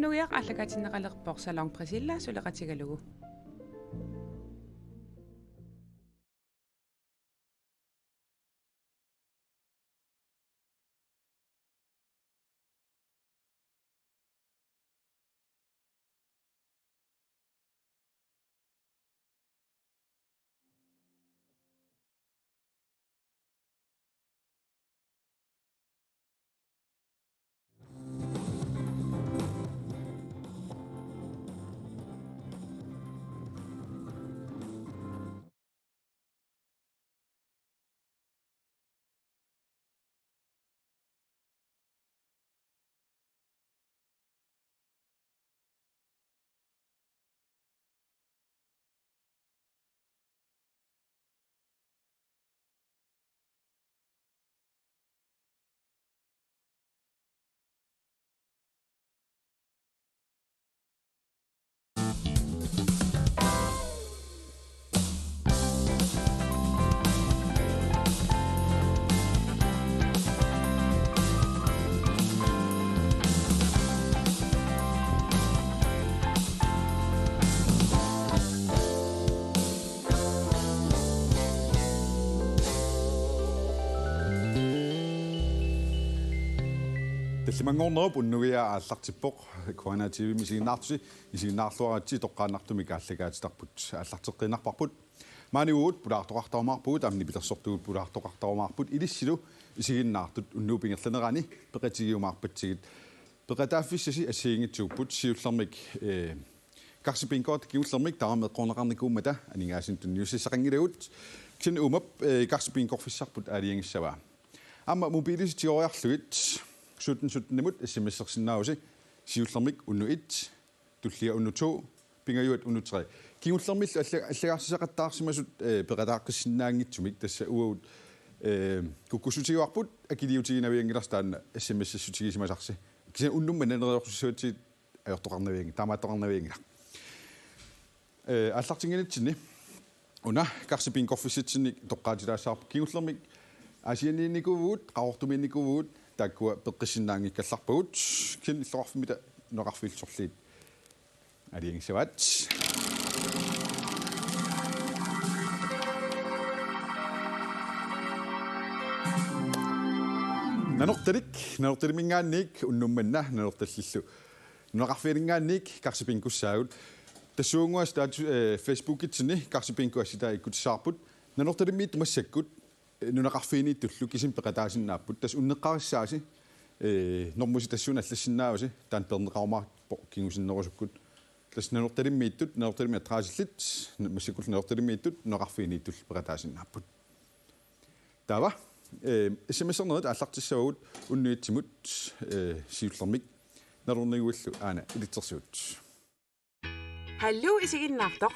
unnugiaq allakatinneqalerpoq salong Priscilla suleqatigalugu. Тэлмангорнеруп уннугиа ааллартиппоқ Куана TV мисигиннаартуси исигиннаарлуаратси тоққааннартумик ааллагаатитарпут ааллартеққинарпарпут маниуут пулаартоқартаумаарпут амни пилерсортугут пулаартоқартаумаарпут илиссилу исигиннаартут уннуупингерланерани пеқатигиумаарпатсигит пеқатааффиссаси ассиингитсууппут сиуллермик карсипинкоот киуллермик тарамеққорнеқарникууммата анигаасин тунниуссақангилагут кин умап карсипинкорфиссарпут аалиангиссаваа амма мобилиситиориарлугит 17 nimut SMS-ersinnausi siullermik unnu 1 tullia unnu 2 pingajuat unnu 3 kiullermill allagaarsiseqattaarsimasut peqataaqqisinnaangitsumik tassa uagut kukkusutiuarput akiliutiginnaviangilarstaanna SMS-assutigismasarsi kisa unnumma nanerorsusuutit ajortoqarnaviangi taamaattoqarnaviangila аллартингинитсини уна карсипинкорфисситсинник тоққаатилаассаарпу киуллермик асианиинникувуут qaortumiinnikuvуут таккуа пеққиссиннаангиккалларпагут кин иллоқарфимита ноқарфиилсорлиит алиангсаваат нанорталимингаанник уннумманна нанорталлиллу ноқарфиилингаанник карсипинкуссаагут тассуунгуа статус фейсбукитсини карсипинкуасситаа иккутиссаарпут нанорталиммиит массаккут нунақарфиини туллу кисим пеқатаасиннааппут тас уннеққариссааси нормуси тассуна аллассиннааваси таан пернеқармаарпо кингусиннерусуккут тас нанорталиммииттут нанорталимми атраасиллит массаккул нанорталиммииттут ноқарфиини тулл пеқатаасиннааппут тава смсернерит аллартиссавагут уннуитсимут сиуллермик наруннигуаллу аана илитсерсуут Hallo isigиннаартоқ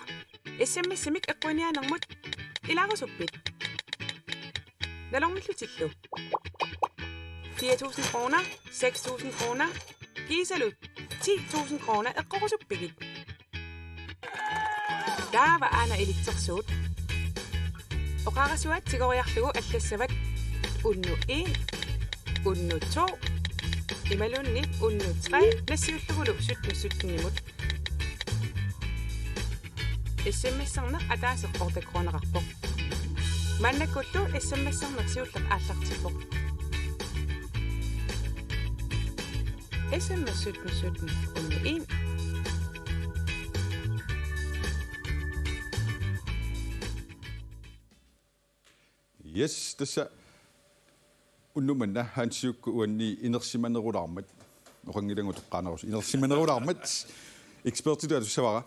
SMS-имик эққунианермут илаарусуппит Nalongmillutillu 4.000 kroner, 6.000 kroner, gisalut 10.000 kroner eqqorusuppigit. Taava aana ilitsersuut. Oqarasuat tigoriarlugu allassavat unnu 1, unnu 2, imalunni unnu 3, nassiullugulu 17 SMS-erner ataaseqqortakronerarpoq. Mannakullu SMS-ernersiulleq aallartippoq. SMS 17 unnu 1. Yes, tassa unnumanna hansiukku uanni inersimanerulaarmat oqangilangu toqqaanerus inersimanerulaarmat expertitu atussavara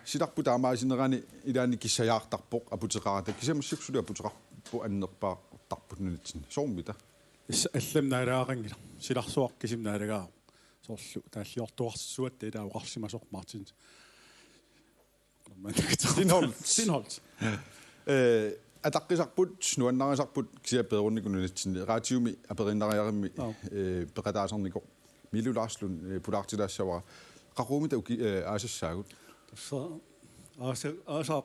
sidarput aamaasinnerani ilaani kissajaartarpoq aputeqarata kisamussuksulo aputeqarpu annerpaaqtarput nunitsin soormita алламнаалаагангила силарсуақ кисимнаалагаа соорлу тааллиортуарсуат таа уқарсимасоқ мартин Синholdt атаққисарпут нуаннарисарпут кисиаппеерунникунунитсин раатиуми апериннариаримми пеқатаасарнико милулаарслун пулаартилаассавара qaruumita aasassaagut ааса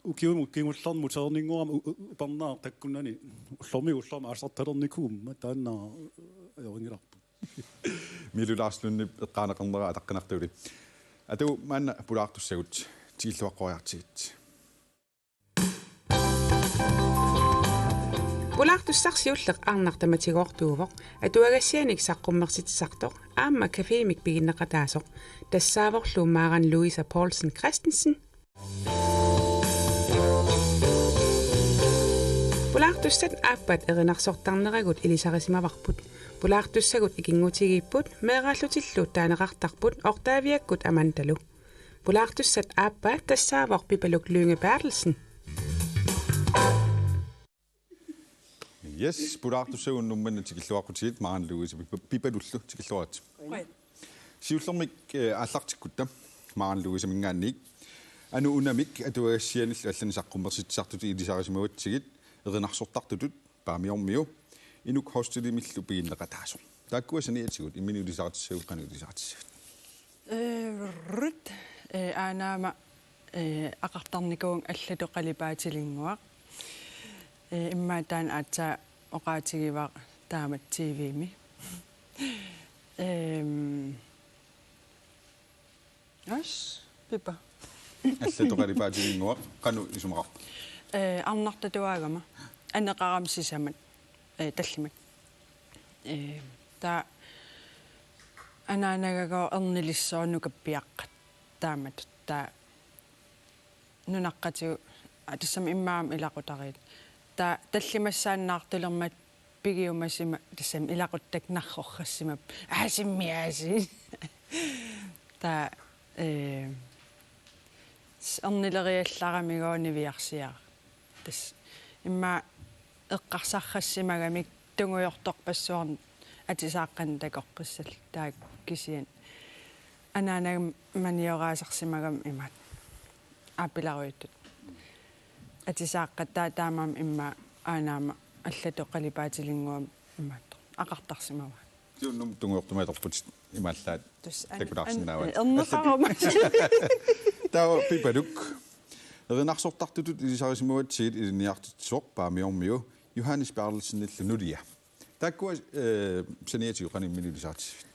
укиумуккингулларму сеернингуарама упернаа таккуннани уллорми аасарталерникуумма тааннаа аёрингиларпу Milulaaslunni eqqaanaqarnera ataqqinartuuli. Atu maanna pulaartussagut tiilluaqqoriartigit. Pulaartussarsiulleq arnartamatigoortuuvoq atuagassianik saqqummersitissartoq aamma kafeemik piginneqataasoq tassaavorluumaaran Louisa Paulsen Christensen. Pulaartussat aappat erinarsortarneragut ilisarisimavarput. Pulaartussagut ikingutigiipput meeraallutilluut taaneqartarput ortaaviakkut amantalu. Pulaartussat aappaat tassaavor Pipaluk Lynge Bertelsen. Yes, pulaartussagun nummanna tikilluaqutiit Maren Louise Pipalullu tikilluarat. Siullermik аллартиккутта Maren Louise mingaanniik anu unamik atuagassianillu алланисаққуммерситсартути илисарисимаватсигит erinarsortartutut paamiormiu inuk hostilimillu piginneqataasor. Taakkuasaniatsigут imminulisartissagут qanulisartissagут. Rut aanaama aqartarnikuun allatoqalipaatilinguaq immaatan aatsa oqaatigivaq taamat TV-mi Yes, pipa. Allatoqalipaatilinguaq qanu isumaqaq. Arnartatuagama anneqaramsisamat tallimat ta anaanagagoo ernilissoornukappiaqqat taamat ta nunaqqatu atassam immaam ilaqutariit ta tallimassaannaartulermat pigiumasima tassam ilaquttak narrorrassimap aasimmiaasi ta ernileриалларамигоонивиарсиара тас имма эққарсаррассимагамик тунгуйорторпассуарн атисааққан такоққиссал таак кисиан анаанагам маниораасарсимагам имаат аапиларуйуттут атисааққат таамаам имма аанаама аллатоқалипаатилингуам имаат ақартарсимава Tiunnum tunguortumatorput imallaat takulaarsinnaava. Erneqarama Tao Pipaluk erinarsortartutut ilisarisimuatsigit iliniartitsoq paamiormiu Johannes Bertelsen illunulia. Taakkua saniatiu qanimminulisaartissit.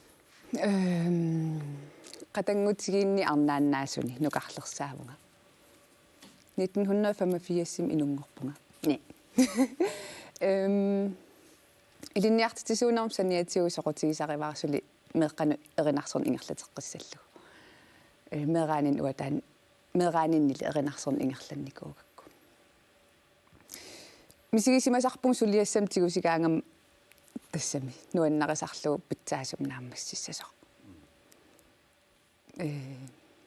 Qatangutigiinni arnaannaasuni nuqarlersaavuga. 1985 inungorpunga. Ni. Iliniartitisuunarm saniatiu soqutigisarivarsuli meeqqanu erinarsorn ingerlateqqissallu. Meeraanin uataan meeraaninni erinarsorn ingerlannikuugakku. Misigissimasarpung suliassam tigusigaangam тассами нуаннарисарлуу питсаасум нааммассисасоо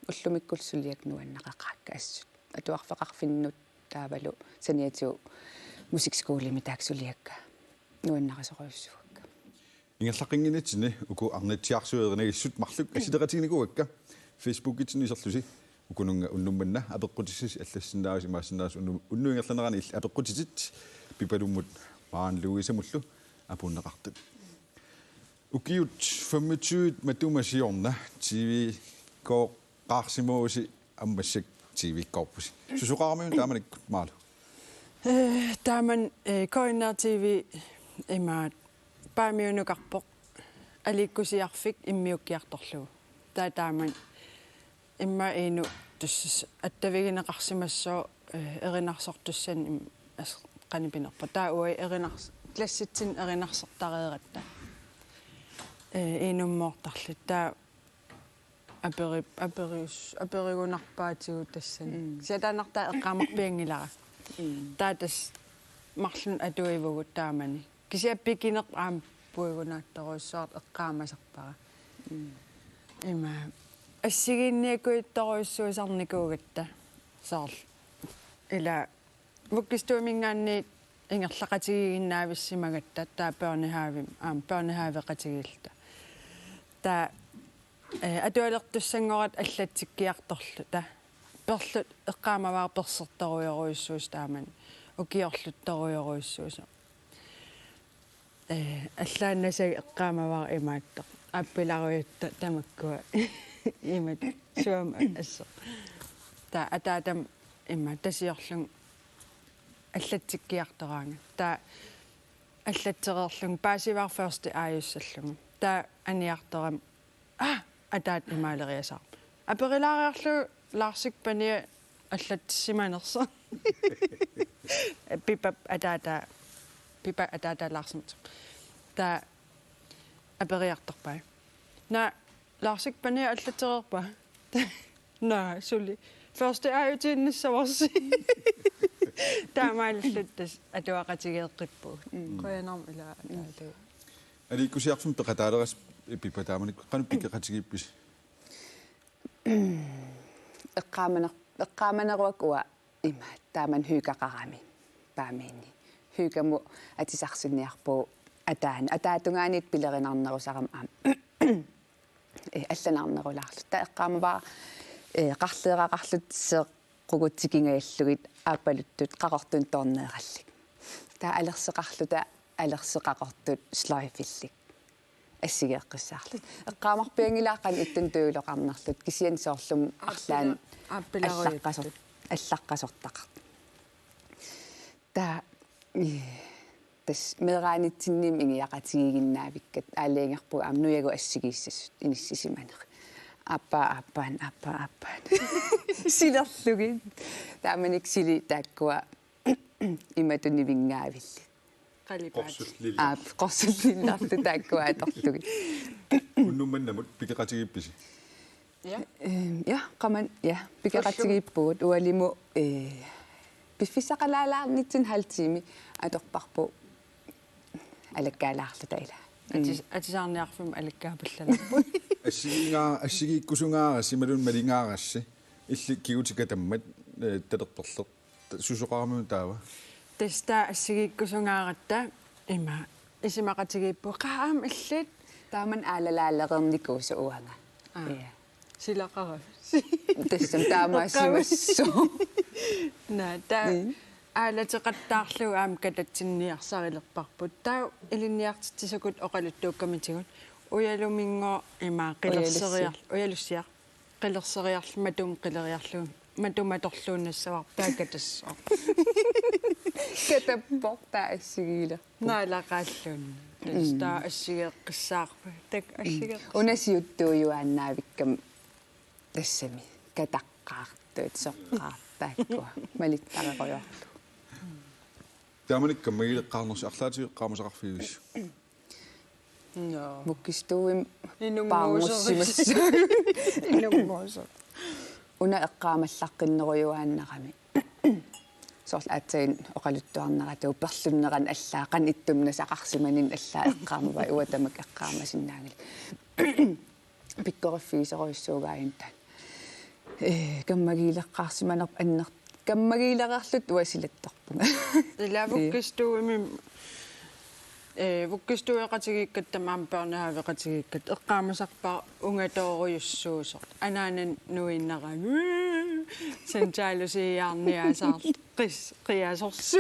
уллумиккулсулиак нуаннақақаакка ассут атуарфеқарфиннут таавалу саниатиу мусикскуулими тааксулиакка нуаннарисоруйуссуакка Ингерлаққингинатсини уку арнатсиарсуеринагиссут марлук асилератигникуакка Facebook-итсини исерлуси укунунга уннумманна апеққутисис аллассинааси маасинаас уннуингерланерани апеққутисит пипалуммут Maren Louise муллу апуннеқартут укиут 25 матумасиорна TV ко qarsimoosi аммассак TV корпус сусуқармиун тааманик маалу таамен коиннер TV имаат паамиунукарпоқ аликкусиарфик иммиуккиарторлугу таамен имма ину туссис аттавигинеқарсимассоо эринарсортуссан ас qanipinерпа тауи эринарс класситсин эринарсертареератта инуммоортарлу таа аперигунарпаатигу тассан сатанарта эққамарпиангилара таатас марлун атуивугу таамани кисиаппикинеқ аам пуигунаатторуссуарт эққаамасарпара има ассигинниакуиттаруйссуисарникуугатта саарл ила вуккистуумингаанни ингерлақатигигиннаависсимагатта таа børnehaven børnehaveqatigilta таа атуалертуссангорат аллатсиккиарторлу та перлут эққаамаваа персерторуйоруйуссуус тааман укиорлутторуйоруйуссууса аллааннасаг эққаамаваа имааттоқ аппиларуйутта тамаккуа имат суам ассо та атаатам имма тасиорлун аллатсиккиартораанга та аллатсереерлун паасивар ферст ааюссаллугу таа аниарторам атаат имаалериасаа аперилаариарлу лаарсик пания аллатсиманерса пипа атаата лаарсимт таа апериарторпаа на лаарсик пания аллатерерпа на сули første ajutinnissavassi таамааллуттас атуақатигеэққиппу қуянарм ила атаату аликкусиарсум пеқатаалерас пипатааманик қану пикеқатигиппис эққааманеруак уа има тааман хүйкақарами таамиинни хүйкаму атисарсинниарпу атаатунгаанит пилеринарнерусарам аам алланаарнерулаарлу та эққаамаваа qарлеэрақарлут сеққугутсикингааллугит ааппалуттут қақортун торнеераллик таа алерсеқарлута алерсеқақортут слайфиллик ассигеэққиссаарлут эққаамарпиангилааққан иттун туулоқарнерлут кисиан соорлум арлаан аллаққасортақар таа тас мераанитсинним ингиақатигигиннаавиккат аалиангерпу аамнуягу ассигииссасут иниссисиманеқ аппаан силерлугин тааманик сили тааккуа иматунивингаавилли қалипаат qorsullillарту тааккуа аторлуги уннумманнамут пикеқатигипписи я qamан я пикеқатигиппугут уалиму пиффисақалаалаарнитсин халтими аторпарпу алаккаалаарлу таила атисаарниарфум алаккаапалланарпу ассигиккусунгаараа сималун малингаарасси илли кигутикатаммат талерперлеқ сусоқараму таава теста ассигиккусунгааратта има исимақатигиппу qaam аллит тааман аалалаалеқерникууса уанга я силақара тессам таамаассимассу на та аалатеқаттаарлу аам кататсинниарсарилерпарпут таа илинниартитсисакут оқалуттууккамитигут уялуминго има қилерсериар уялуссиар қилерсериарлу матум қилериарлу матуматорлууннассавар таакатассоо катаппорта ассигиила наалақааллуун таста ассигеэққиссаарпа так ассигеэ унасиуттууюааннаавиккам тассами катаққаартуут соққаартааккуа малиттареқоёрлу тааманик каммагилеққарнерси арлаатигеққаамасақарфигис муккистуим инунгуусерисса инунгуусер уна эққаамаллаққиннеруйуааннерами сорл аатсаин оқалуттуарнерату перлуннеран аллаақан иттумна сақарсиманин аллаа эққаамава уатамак эққаамасиннаангил пиккориффигисеруйссуугаин таан каммагилеққарсиманерп аннер каммагилеқарлут уасилатторпунга илавуккистуими вуккистуеқатигиккат тамаам пернеhavеқатигиккат эққаамасарпаа унгатооруйуссуусоо анаанан нуиннерами сентаалусиаарниасаар қиасорсу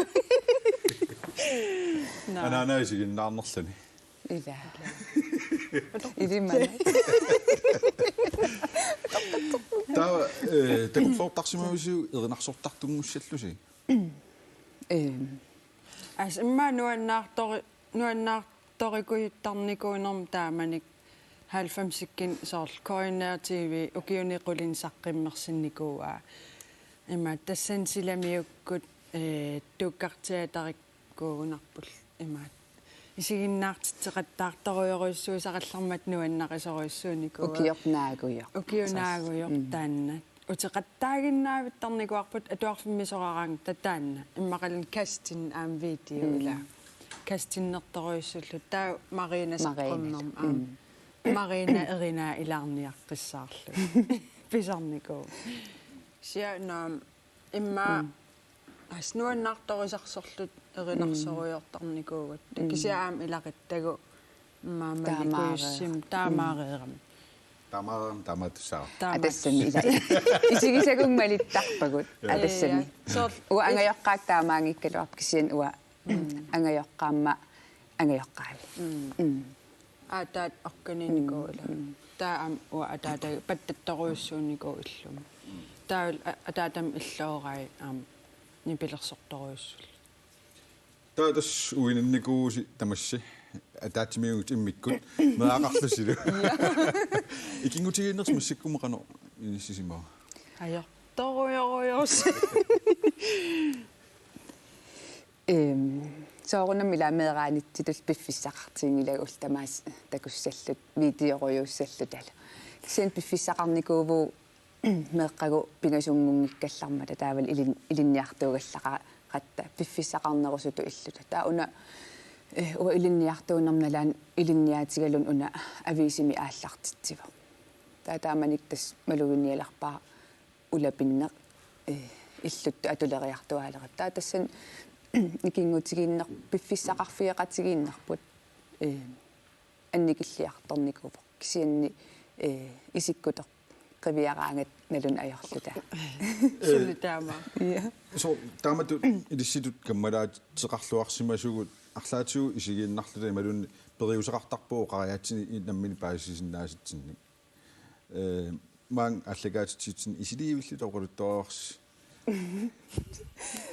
анаанасигиннаарнерлани ила идиммана таа такуфлоортарсимавису еринарсортартунгуссаллуси ас имма нуаннаарторикуйуттарникуунерм тааманик 90-сиккин соорлу Korean TV укиунеқулин саққиммерсинникууаа има тассан силамиуккут тууккартиатариккуугунарпул има исигиннаартитсеқаттаарторуйоруйссуусақаллармат нуаннақисоруйссууникуу укиорнаагуйо таанна утеқаттаагиннаавиттарникуарпут атуарфиммисорараан татаанна иммақалин кастин аам видеоила кастиннерторуйссуллу таа Марина саққумнерм аам Marina erina ilаарniaqqissaarlu pisarnikuu sianam imma asnuannaartorisarsorlut erinarsoruyortarnikuugut takisiaam ilaqittagu maamalikuyussim taamaareeram таамаатсаа атассами ила исигисагуммалиттарпагут атассами уа ангайоққаак таамаангиккалуарп кисиан уа ангайоққаамма ангайоққаави атаат орканиникуула таам уа атаата паттатторуйуссууникуу иллум таал атаатам иллоорай аам нипилерсорторуйуссул таатас уининникууси тамасси атаатимиугут иммиккут меақарлусилу икингутигиннерс массаккумеқано иниссисимаа Ayortorujorujoos. соорунам иламеэраанитситус пиффиссақартингилагул тамаас такуссаллут видеоруйуссаллут ала кисиан пиффиссақарникууву меэққагу пигасунгунгиккаллармата таавал илинниартуугаллаqa qatта пиффиссақарнерусуту иллута таа уна уа илинниартууннарналаан илинниаатигалун уна ависими ааллартитсива таа тааманик тас малугинниаларпаа улапиннеқ иллутту атулериартуаалерат таа тассан никингутигииннер пиффиссақарфиеқатигииннарпут анникиллиарторникуво кисианни исиккутеқ qivиараангат налун аёрлута Сулитаама. я so таамату илисситут каммалаат теқарлуарсимасугут арлаатигу исигииннарлута малун периусеқартарпуу қараятсини наммини паасисиннааситсинник маан аллагаатитсин исилиивиллу тоқулуттоорс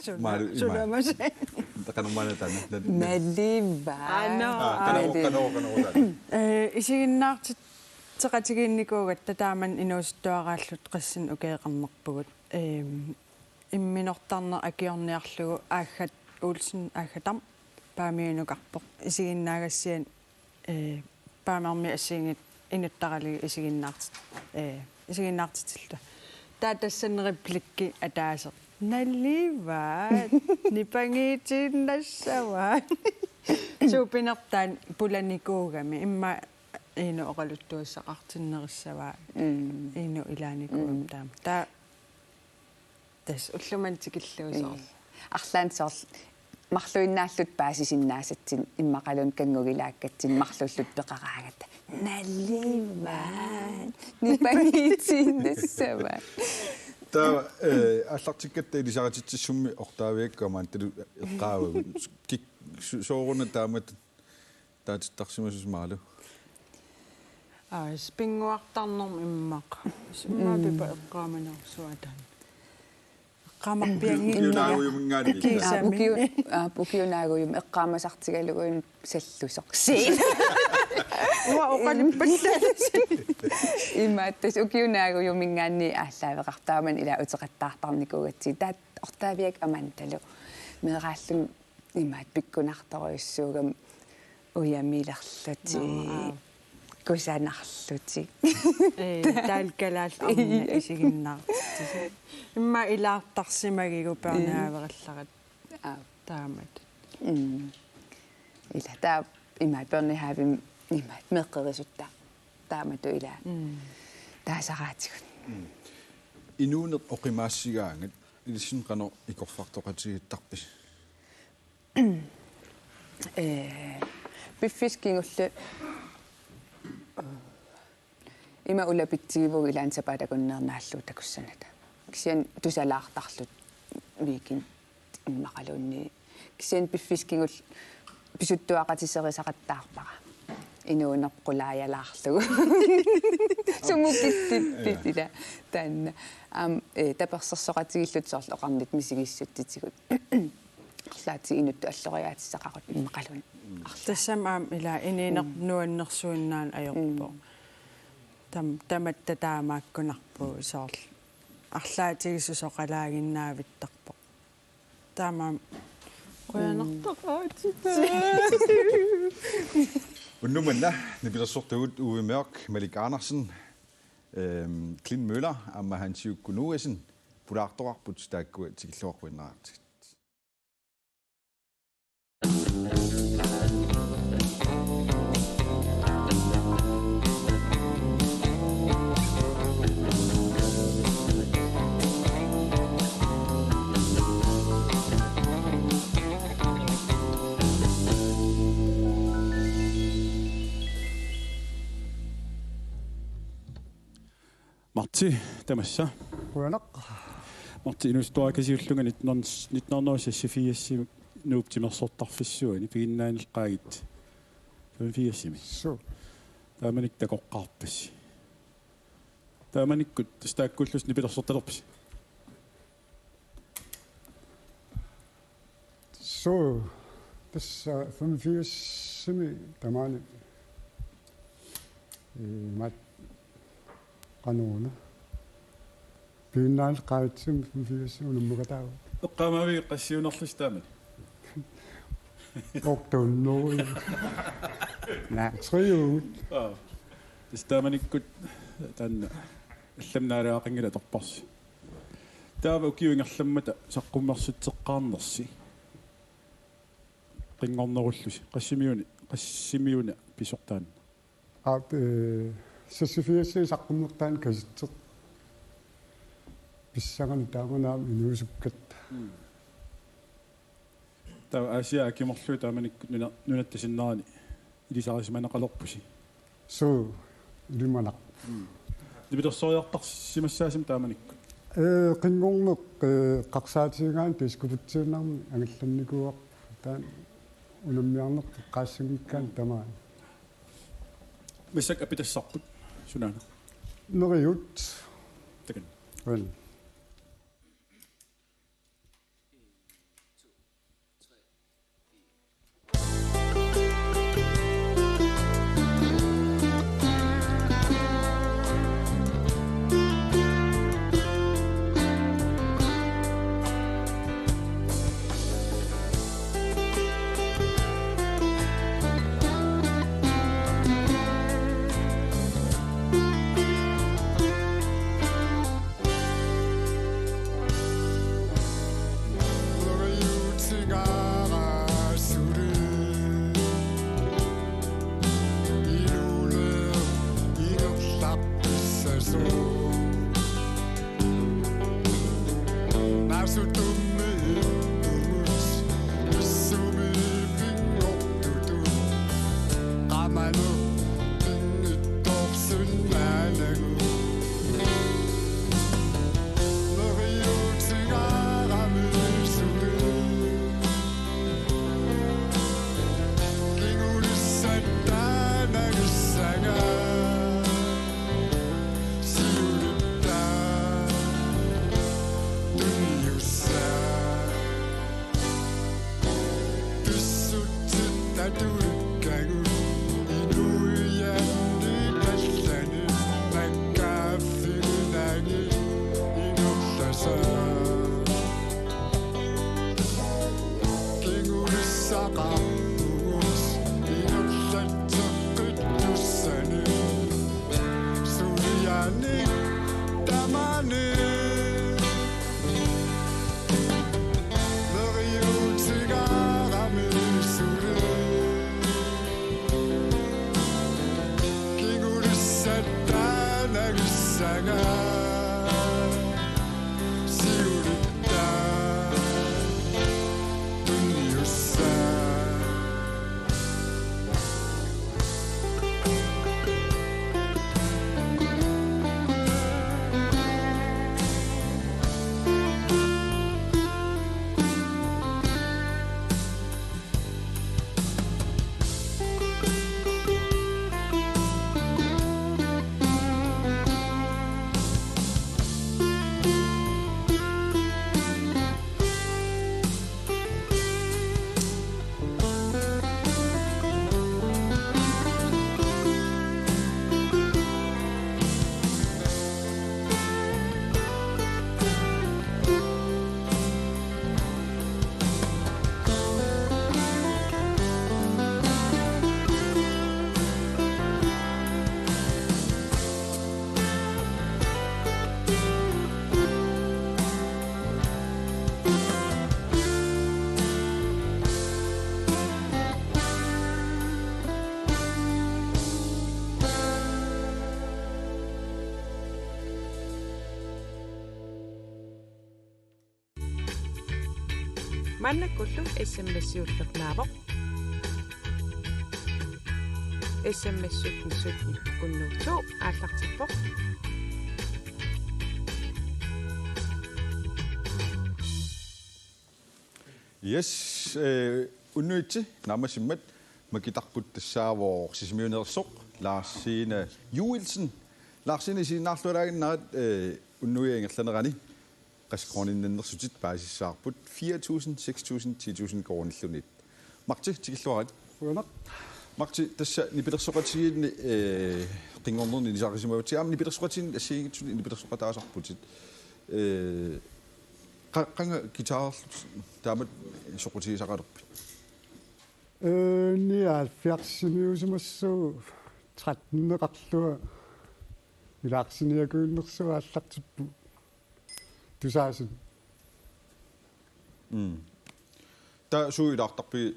Сулама. тақанумаанатана налива канаа Исигиннаартит теқатигиинникуугат татааман инуустуарааллут қассин укеэқарнерпугут имминортарнер акиорниарлугу ааггат уулсин ааггатам паамиунукарпоқ исигиннаагассиан паамарми ассиингит инуттаралиги исигиннаартитилла таа тассанерипликки атаасеқ налливаат нипангиитииннассаваа супинертаан пуланикуугами имма ину оқалуттуассақартиннериссаваа ину илааникуум таама таа тас уллумантикиллуусоор арлаан соор марлуиннааллут паасисиннаасатсин иммақалун кангугилааккатсин марлуллут пеқараагата налливаат нипангиитииннассаваа та аллартиккатта илисаратитсумми ортаавиаккамаан талу эққаавагут кик сооруна таамат таатиттарсимасус маалу спингуартарнерм иммақ симмаапипа эққааманерсуатан эққамарпианги юнаагуйумингаани пукиунаагуйум эққаамасартигалугуин саллусоқ сиин уа оқалиппаллаас имааттас укиунаагуйумингаанни ааллаавеқартааман ила утеқаттаартарникуугатси таат ортаавиак аманталу меэрааллун имаат пиккунарторуйуссуугам уямиларлути кусанарлути таалкалаал арна исигиннаартис имма илаартарсимагигу пернаавералларат таамат ила таа имаат пернихаавим имаат меққерисутта таамату ила таасараатигут инуунеқ оқимаассигаангат илиссин қано икорфартоқатигиттарпис пиффискингуллу има улапитсигивуг илаан сапаатакуннернааллуу такуссаната кисиан тусалаартарлут викин иммақалуунни кисиан пиффискингул писуттуақатиссерисақаттаарпара инуунеққулааяалаарлугу сумукиттиппитила таанна таперсерсоқатигиллут соорлу оқарнит мисигиссуттитигут арлаати инутту аллориаатиссақарут иммақалуун тассам аам ила ининеқ нуаннерсуиннаан аёрпо таматта таамааккунарпу соорлу арлаатигисусоқалаагиннаавиттарпо таамаам қуянартақаатипа уннуманна нипилерсортугут Uwe Mørk, Malik Andersen, Clint Møller, amma hansiukkunuasin pulaartoqarput taakku tikilluarpuinnaartik Marti tamassa Uanaq Marti inustuakasiullunga 1984 nuuptimersortarfissuani piginnaanilqaagit 84 su taamanik takoqqaarpassi taamanikkut staakkullus nipilersortalerpis su tässä 85 tämän mat qanuuna pyynnaal qaitsum 85 unummugataa eqqamavi qassiunerlus taamat oktunnuu naatriu tastamaanikkut tan алламнаалаақингила торпарси таава укиуингерламмата саққуммерситеққарнерси qinngornerullusi qassimiuna pisortaan at sessifiasi saqqumertaan kasitteq pissangani taamanaam inuusukkat taava aasia akimorluu taamanikku nunattasinnerani ilisarisimanaqqalorpusi suu limanaq dibitorsooriartarsimassaasim taamanikku qinngorneq qarsaatiingaan piskuputtiinarmi angallannikuaq taan unummiarneq qaassangikkaan tamaa missak apitassarput sunaana neriut takan vel Mannakullu SMS-uullernaavoq SMS 17 unnuutsu aallartippoq Yes, unnuitsi namasimmat makitarput tassaavoor sisimiunersoq Lars-Signe Juelsen. Lars-Signe sinnaarlulaaginaat unnuiangerlanerani qaskroninnersutit baasissaarput 4.000, 6.000, 10.000 kroonillunit. Marti tikilluarit. Uanak. Marti tassa nipilersoqatigiinni qingornerni nisaqisimautiam nipilersoqatin assiingitsuni nipilersoqataasarputit. Qanga gitaarlut taamat soqutigisaqalerpi. Nia fiarsiniusimassuu 13-neqarlua ilaarsiniakuunnersua аллартиппу тусааsin Та суилаартарпи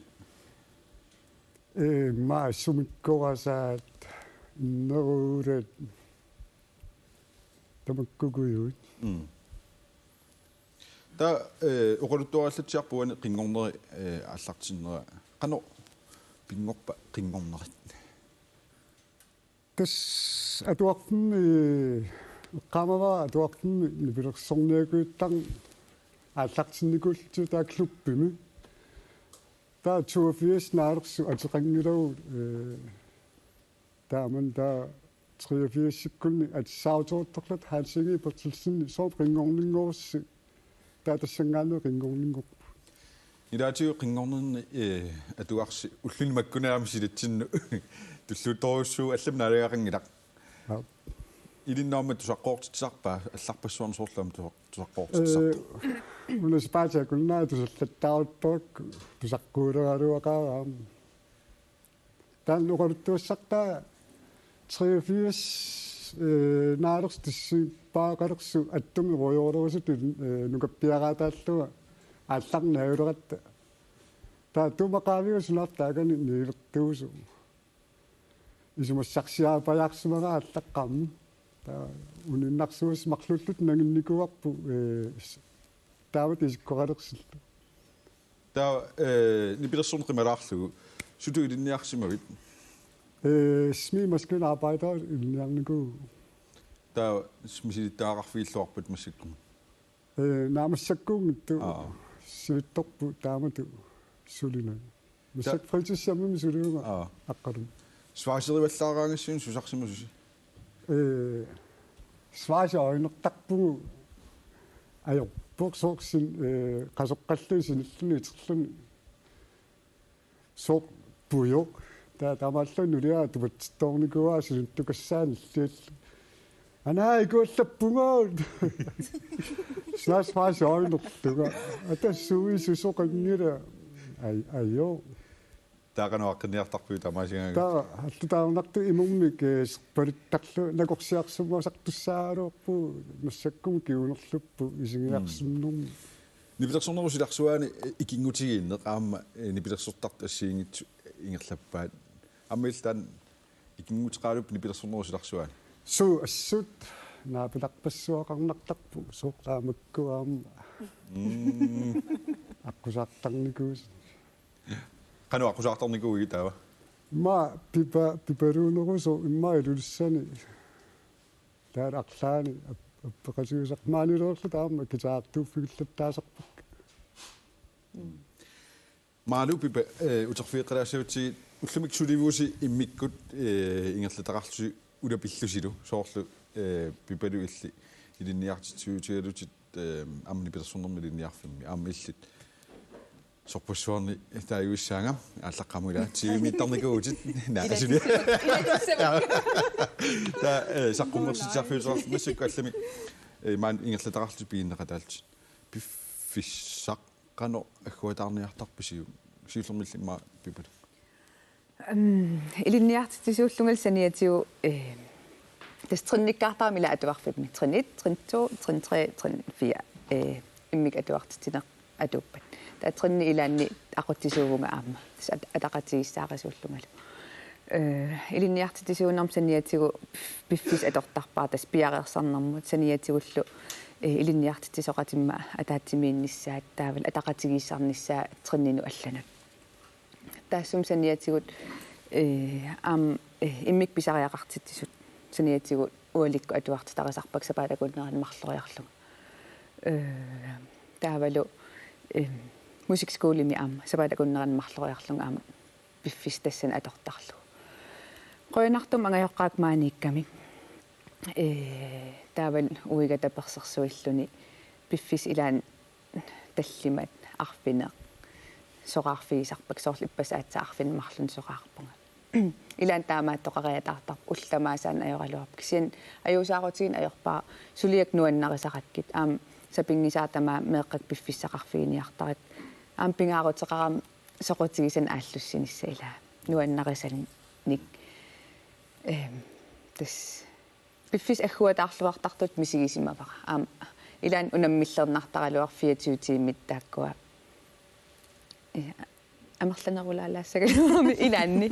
ма сумиккорасаат нерууlat тамаккукуйуут та оқолуттуааллатсиарпуани қингорнери аллартиннера қано пингорпа қингорнерит тас атуартни qamava atuartinni nipilersorniakuuttарn ааллартинникууллу тааклуппими таа 82 наарерсу атеқангилаву тааман таа 83-сиккунни атсаутоортерлат хаалсиги пертилсинни сооп рингорнингорусси таа тассангаанне рингорнингорпу Идаатиу қингорнерни атуарси уллуни маккунаами силатсинну туллуторуссуу аллам налиақангилақ Илиннаамат тусаққоортитсарпаа алларпассуарни соорлаам тусаққоортитсарпа мунисипаатиакуннаа тусаллаттаарутторак тусаққуулераалуақараам таан уқалуттуассартаа 83 наалерс тиссипаақалерсу аттуми роёолерусут нукаппиараатааллуга аалларнаавулератта таа тумақаавиусунартаагани нивертуусу исумассарсиаапаяарсимага аллаққарми таа униннарсуус марлуллут нагинникуарпу таават исиккоралерсиллу таа нипилерсорн қималаарлугу суту илинниарсимавит сми маскун arbejder илинниарнику таа смисилиттаарарфииллуарпут массакку наамассаккуунгитту сивитторпу таамату сулина мисак фритисямми сулиуга аққалу сваасериваллаараангиссуун сусарсимасуси сваасеоринертарпугу аё боксоксин қасоққаллуисин иллуни итерлуни соо буйо таамааллуни нулиа тупатситторникуа силуттукассааниллиаллу анаа икууллаппунгаа сваасеоринертуга атассуи сусоқангила айё таагануаққиниартарпуи тамаасигаага таа аллутаарнарту имуммик палиттарлу накорсиарсумасартуссаарууппу массаккум киунерлуппу исигиарсуннэрми нипилерсорнерусиларсуаани икингутигиинне аама нипилерсортарт ассиингитсу ингерлаппаат аммилтан икингутеқалуп нипилерсорнерусиларсуаани су ассут наапиларпассуақарнартарпу сооқаамаккуаама аккусаартарникуус қану аққусаартарникууги таава ма пипарунерусо имма илулиссани таар арлаани аппеқасиусақ маанилоорлу таама китаартууффигиллаттаасарпак маалу пипа утерфиэққалаассавутсиги уллумик суливууси иммиккут ингерлатақарлуси улапиллусилу соорлу пипалу илли илинниартитсуутигалутит амни персонерми илинниарфимми аама иллит сорпассуарни тааюиссаanga аллаққамуила тивимиттарникуутит наасули та саққуммерситсарфиусорлу массакку аллами маан ингерлатақарлу пииннеқатаалти пиффиссаққано аггуатаарниартарписиу сиуллермиллимма пипалу илинниартитсууллунгал саниатиу тас тринниккаартаамила атуарфипни тринит тринту тринтре тринфиа иммик атуартитинеқ атуппат татринни илаанни ақуттисуувнга аама тас атақатигиссаарисууллунгалу илинниартитсуунарм саниатигу пиффис атортарпаа тас пиареерсарнэрмут саниатигуллу илинниартитсоқатимма атаатсимииннссаат таавал атақатигиссарниссаа триннину алланут таассум саниатигут аам иммик писариақартитсут саниатигу уаликку атуартитарисарпак сапаалакуннеран марлориарлуга таавалу мусикскуулими аама сапаалакуннеран марлориарлуга аама пиффис тассан атортарлугу qoinartum angajorqaak maanikkamik taawal uiga tapersersuilluni piffis ilaan tallimat arpine soqarfiisarpak soorlippasaatsaarfinmarlun soqarpunga ilan taamaattoqariataartar ullamaasaan ajoraluarp kisian ajuusaarutigin ajorpaa suliak nuannarisaqqit sapingisaatama meeqqak piffissaqarfiiniartarit pingaaruteqaram soqutigisan aallussinissa ila nuannarisan nik tas piffis agguataarluartartut misigisimavara ilan unammillernertaraluar 24 tiimit taakkua амерланерулаалаассагалуарми илаанни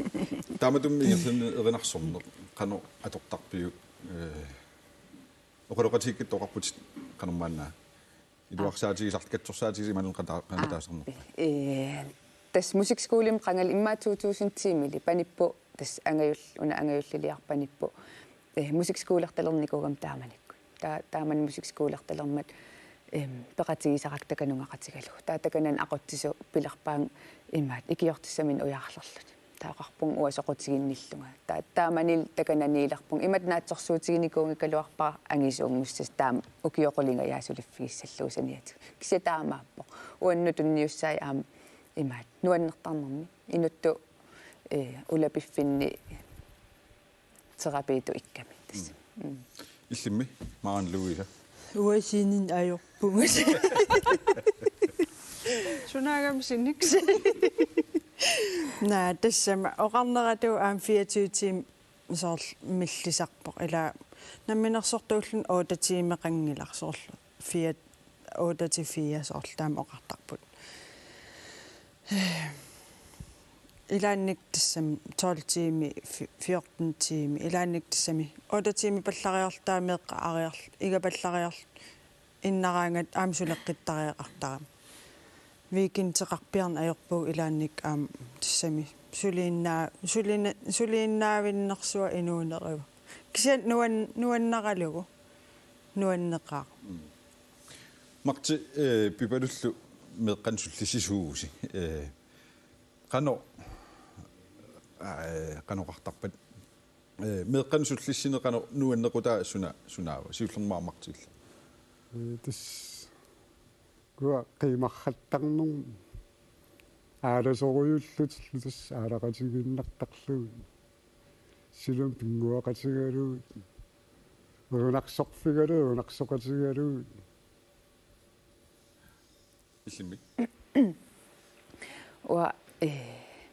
тааматум ингерлэн эринарсорнер қано аторторпиу оқолоқатиккит тоқарпут қанормаанаа илуарсаатигисарт катсорсаатигиси манун қанатаасернер тас мусикскуулим қангал имма 2000 тимили паниппу тас ангаюл уна ангаюллилиарпаниппу мусикскуулерталерникугам тааманикку тааман мусикскуулерталермат пеқатигисарактаканунгақатигалу таатаканан ақуттису пилерпаан имаат икиортиссамин уяарлерлут таақарпун уасоқутигинниллунга тааманил такананиилерпун имат наатсорсуутигиникуунгикалуарпаа ангисуунгуссас таам укиоқулинга яасулиффигиссаллуусаниатиг кисятаамааппо уанну тунниуссаи имаат нуаннертарнерми инутту улапиффинни терапииту икками тас иллимми маан луиса уасинин ajorpungas sunagam sinniks naa tassama oqarneratу 24 tiim soorl millisarpoq ila namminersortuullun 8 tiime qangilarsoorlu 8 til 4 soorl taam oqartarput ilaannik tassam 12 tiimi 14 tiimi ilaannik tassami 8 tiimi pallariortaameeqqa ariarl igapallariarl innaraangat aamsuleqqittariaqartaram weekendteqarpiarn ajorpuu ilaannik tassami suliinnaavinnersua inuuneriva kisian nuannaralugu nuanneqaa мақти пипалуллу меққансуллисисууси қано қаноқартарпат меққансуллиссинеқано нуаннеқутаа сунаава сиуллермаамартилла тас куа қимарраттарнум ааласоруйуллут тас аалақатигиннартарлуг силум пингуақатигалуг унақсорфигалу унақсоқатигалуг иллимми уа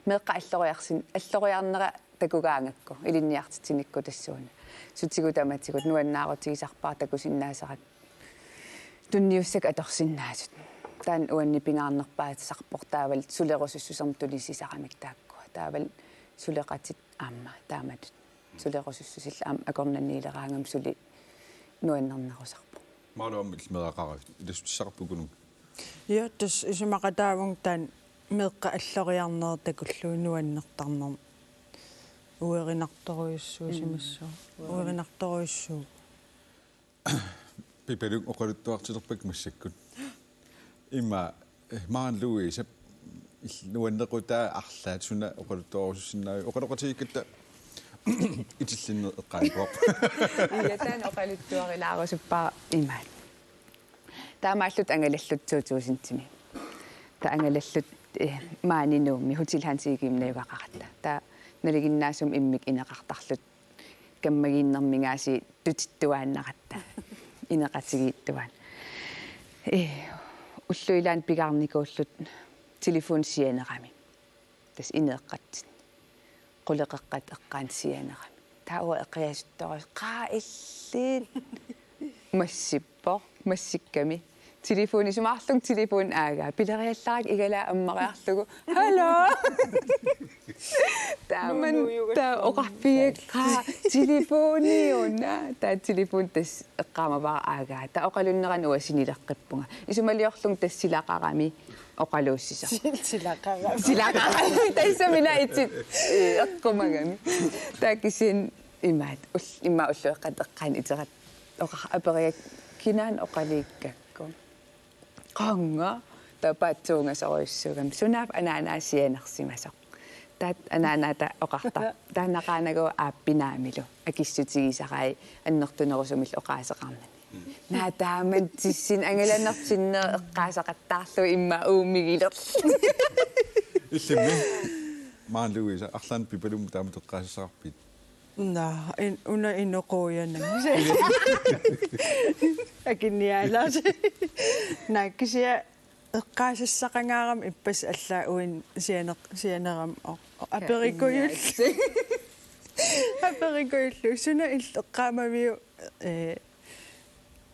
меққа аллориарнера такугаангакку илинниартитиникку тассууна сутигу таматигут нуаннаарутигисарпаа такусиннаасарат тунниуссак аторсиннаасут таан уанни пингаарнерпаат сарпортаавал сулерусуссусерм тулисисарамик тааккуа таавал сулеқатит аама тааматут сулерусуссусил акорнанниилераангам сули нуаннернарусарпу маалуаммил мерақарак илассуссарпукунун ja tas isumaqataavung taan meeqqa alloriarneertakullu nuannertarnerm uerinartoruissuu simassuu uerinartoruissuu пипелук оқалуттуартилерпак массаккут имма маан луиса нуаннеқутаа арлаат суна оқалуттуарусиннааю оқалоқатигиккатта итиллинне эққаанпоқ иятаан оқалуттуарилаарусуппаа имаат таамааллут ангалаллут 2000 тими та ангалаллут маанинууми хутилхансигимнаюгақарата та налигиннаасум иммик инеқартарлут каммагииннэрмигааси тутиттуааннақатта инеқатигииттуан уллуилаан пигаарникууллут телефон сианерами тас инеэққатсин қулеқеққат эққаан сианерами тауа эқиасутторус қаа иллиит массиппо массикками телефони сумаарлуг телефон аага пилериалларак игала аммариарлугу халlo тааман та оқарпиакка телефониуна та телефон тас эққаамавара аага та оқалуннеран уасинилеққиппунга исумалиорлуг тассилақарами оқалууссиса силақарами таисамина итит эққумагами таакисин имаат имма уллуэққат эққаан итерат оқар апериак кинаан оқалииккакку qanga tapatsuungasoruissuugam sunaap anaanaasianersimasoq taat anaanaata oqarta taannaqaanagu aappinaamilu akissutigisaqai annertunerusumil oqaaseqarnani Naataaman tissin angalanartinner eqqaasaqattaarlu imma uumigilert. Иллими маан луиса арлаан пипалум таама теққаасассаарпит. Una inoqoyanang. Akinialaas. Nakkisia eqqaasassaqangaaram ippas allauin sianeram aperikoyul. Aperikoyullu suna illeqqaamamiu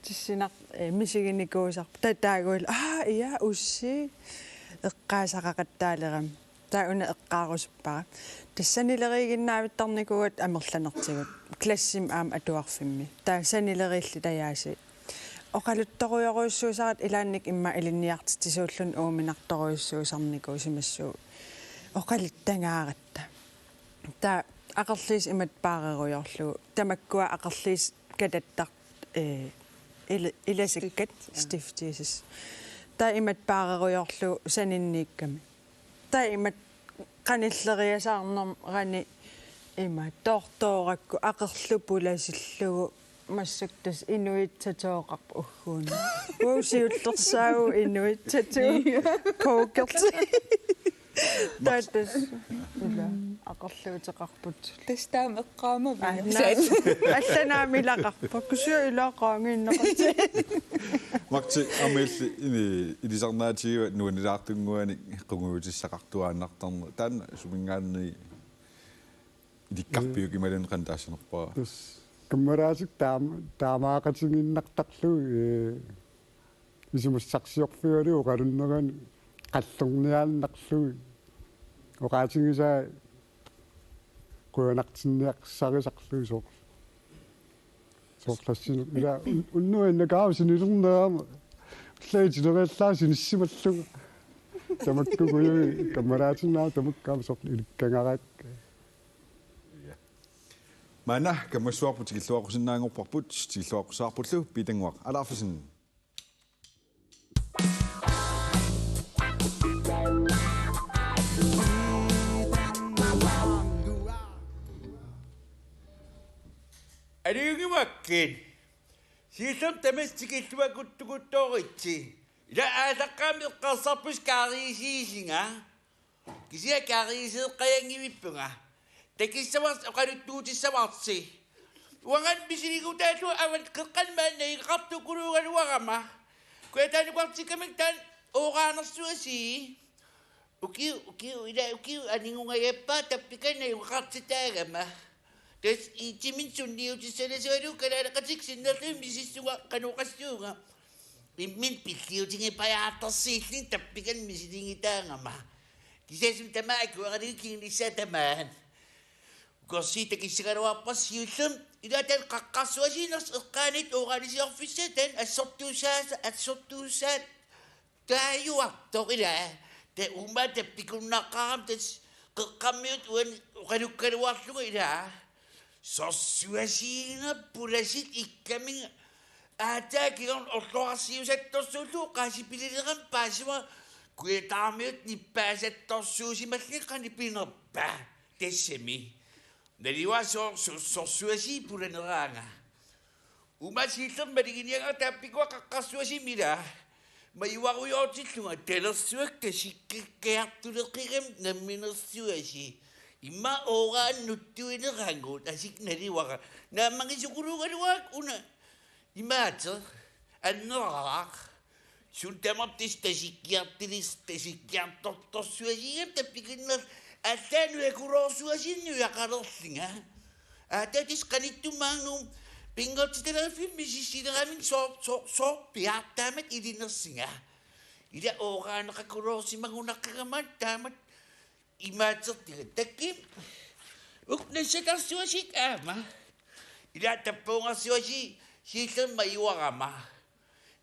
tissinaq misiginikuusar tataaguil ia ussi eqqaasaqaqattaaleram tauna eqqaarusuppara тассанилериигиннаавиттарникугат амерланертигут классим аам атуарфимми таасанилериилли таяаси оқалутторуйоруйуссуусарат илаанник имма илинниарти тисууллун ууминарторуйуссуусарникуу симассуу оқалиттангааратта таа ақерлиис имат паареруйорлу тамаккуа ақерлиис кататтар иласиккат стифтисис таа имат паареруйорлу санинниикками таа имат qanilleriasаарnam rani ima tortoorакку aqerlupulasillugu массуктас инуитсатооқарпу уггуuna уусиуллерсаагу инуитсатуу коукерти татас ила aqerluутеқарпут Тастаам эққаама алланаамилақарпа кусиу илаақаангиннеқарти Макти амилли ини илисарнаатигива нуанилаартунгуани қунгуутиссақартуааннартарне таана сумингаанни иликкарпиуки малун қантаассанерпаа тас камераасик таамаақатигиннартарлу исимуссарсиорфиули уқалуннерани қаллерниааннарлуи оқаатингисаа куанартинниақсарисарлуи соорлассину ила уннуиннакаавсинилернеама лаитинериллаасиниссималлуга тамаккугуйуи камераатиннаа тамаккаама сорли иликкангараак мана камассуарпут киллуақусиннаангорпарпут тиллуақусаарпуллу питангуақ алаарфисин Алиугимаккин сисам тамастикиллуакуттугуттооритси ила аасаққаами эққарсарпус каарисиисинга кисиа каарисеэққаянгивиппунга такиссаварс оқалуттуутиссаварси уанган мисилигутаалу аван қеққанмаанна иқартукулуугалуарама куятаанукартикамик таан оораанерсуаси укиу анингунгаяппаа таппиканна юқартитаагама тэс итиминсунниутиссаласуалу калаалақатик синнерлуи мисиссуга кануқассууга иммин пиллиутинги паяатторсииллин таппикан мисилингитаангама кисасум тамаакуараликингиссаа тамаан корсита киссагалуарпассиуллум илатан қаққарсуасинерс эққаанит ооралисиорфиссатан ассортуусаат тааюартоқила та ума таппикуннаққарам тас қеққаммиут уан оқалуккалуарлуга илаа соссуасиинга пуласит иккамин аатаакигон орлуарсиусатторсуулу qaasipililiqan paasiwa kuetaamiut nippaasattorsuusimalli qanipinерпа тассами налива сорсуаси пуланераanga умасиллер малигиниага тааппикуа қаққарсуаси мила маюаруйоортиллунга талерсуак тасиккаккаартулеқигам намминерсуаси имма оораан нуттуинерангуут асик наливара нааммагисукулугалуаак уна имаатер аннерарак сунтамаптис тасиккиартторторсуасигам таппикиннер аллаануакулоорсуасиннуяқалерлинга аататис каниттумаангум пингортителерфим мисиссилерамин соо пиааттаамат илинерсинга ила оораанеқакулоорсимагунаққагамаат таамат имаатертига такким укнессатарсуасик аама ила таппуунгарсуаси сииллерма юарама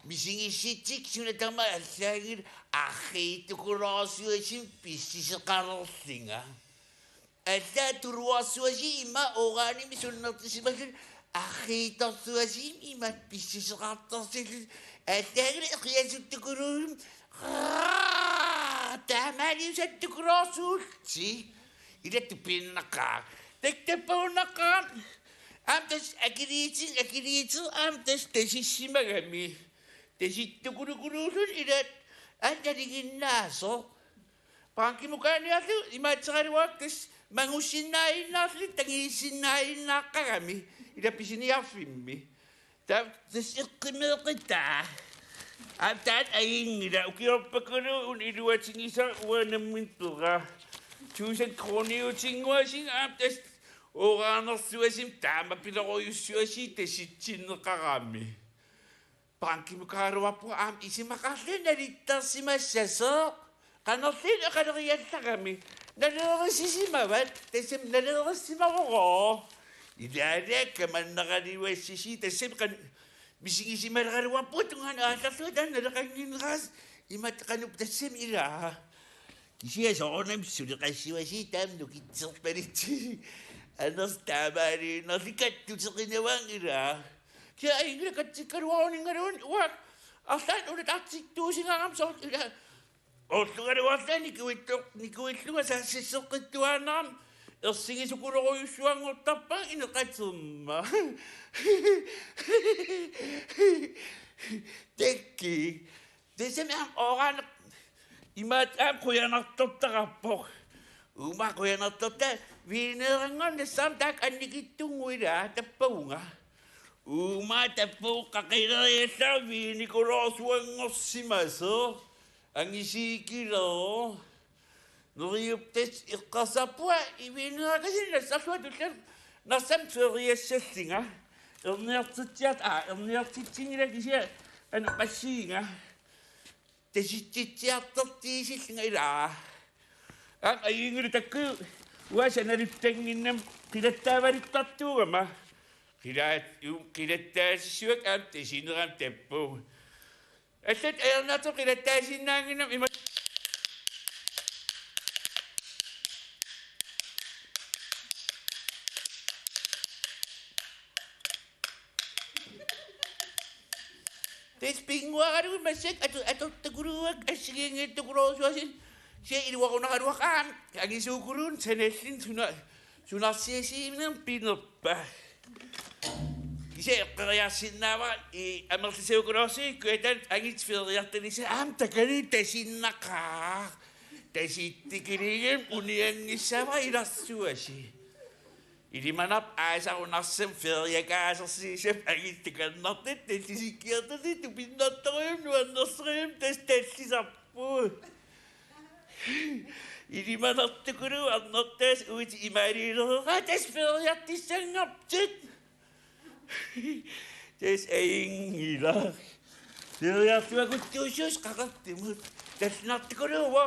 мисингисситсик сунатама аллаагил архиитукулоорсуасим писсисеқалерлинга аллаа туруарсуаси има оорааними суннертисимагил архииторсуасим имат писсисеқарторсил аллаагил қиасуттукулуум таамаалиусаттукулоорсуулси илатту пиннақаа тактаппаунақаа Amtas akiriitsu amtas tasissimagami. Tasittukurukurulun ilat antariginnaaso. Pankimukanialu imatsararuaktas mangusinnainnaarli tangisinnainnaaqagami ilapisiniarfimmi. Tas iqqimeeqitaa. Amtaat aingila ukiorpakulu un iluatingisa uanammintuqa. 1000 kroniutinguasin amtas oraanersuasim taamapileroyussuasi tasitsinneqarami. Pankimukaaruappu aam isimakarlen alittarsimassaso. Qanerlin aqaleriallaqami. Naleerissisimavat tasam naleerissimaroro. Ilaalaakka manneqaliuassisi tasam misigisimaleraluappu tungan aallarluutan naleqanginneras imat qanup tassam ilaa. Kisiasoornam suliqassiwasi taam nukitserpalitti. Anas taamaani nerlikattuteqinawang ilaa. Kia ingila katsikkaruaoningaruun uak arlaan unat artiktuusingaram soort ilaa. Orlugaruarlaan nikuilluga saassisseqqittuaannaram ersigisukuleruyussuangortarpang ineqaterma. Tekki. Tasam oraaneq imaat quyanartortaqarpoq. Uma quyanartorta viineerangon nassam taak annikittunguila tappaunga. Uma tappuu qaqileriallau viinikulorsuangorsimaso. Angisikilo. Nuriuptas iqqasapua iviineerakasin nassarluatullar nassam feriassallinga. Erniartitsingila kisia anaqassiinga. Tasittitsiartartiisillinga ilaa. Ayingila takku uasanaluttanginnam qilattaavalittartuugama. Qilattaasissuak aam tasineram tappu. Allat aernaartu qilattaasinnaaginnam ima Tespinguagaru masak atottakuruak assigiingiittukuloosuasin sia iluaqunaqaluaqaan agisuukurun sanallin sunarsiasiimnam pinerpa. Kisia eqqeriarsinnaava amerliseukulorsi kuatan angit feriartanisa aam takani tasinnaqaa. Tasittikilingam uniangissava ilarsuasi. Ilimanap aasarunarsim feriakaasersiisam agittikannartat tassisikkiartasit tupinnartorium nuannerserium tastallisarpu. Ilimanartukulu arnertaas uiti imaaliilereqa tas feriartissanngaptit. Tas aingila. Feriartuakuttuusuus qaqartimut tallinartukuluwa.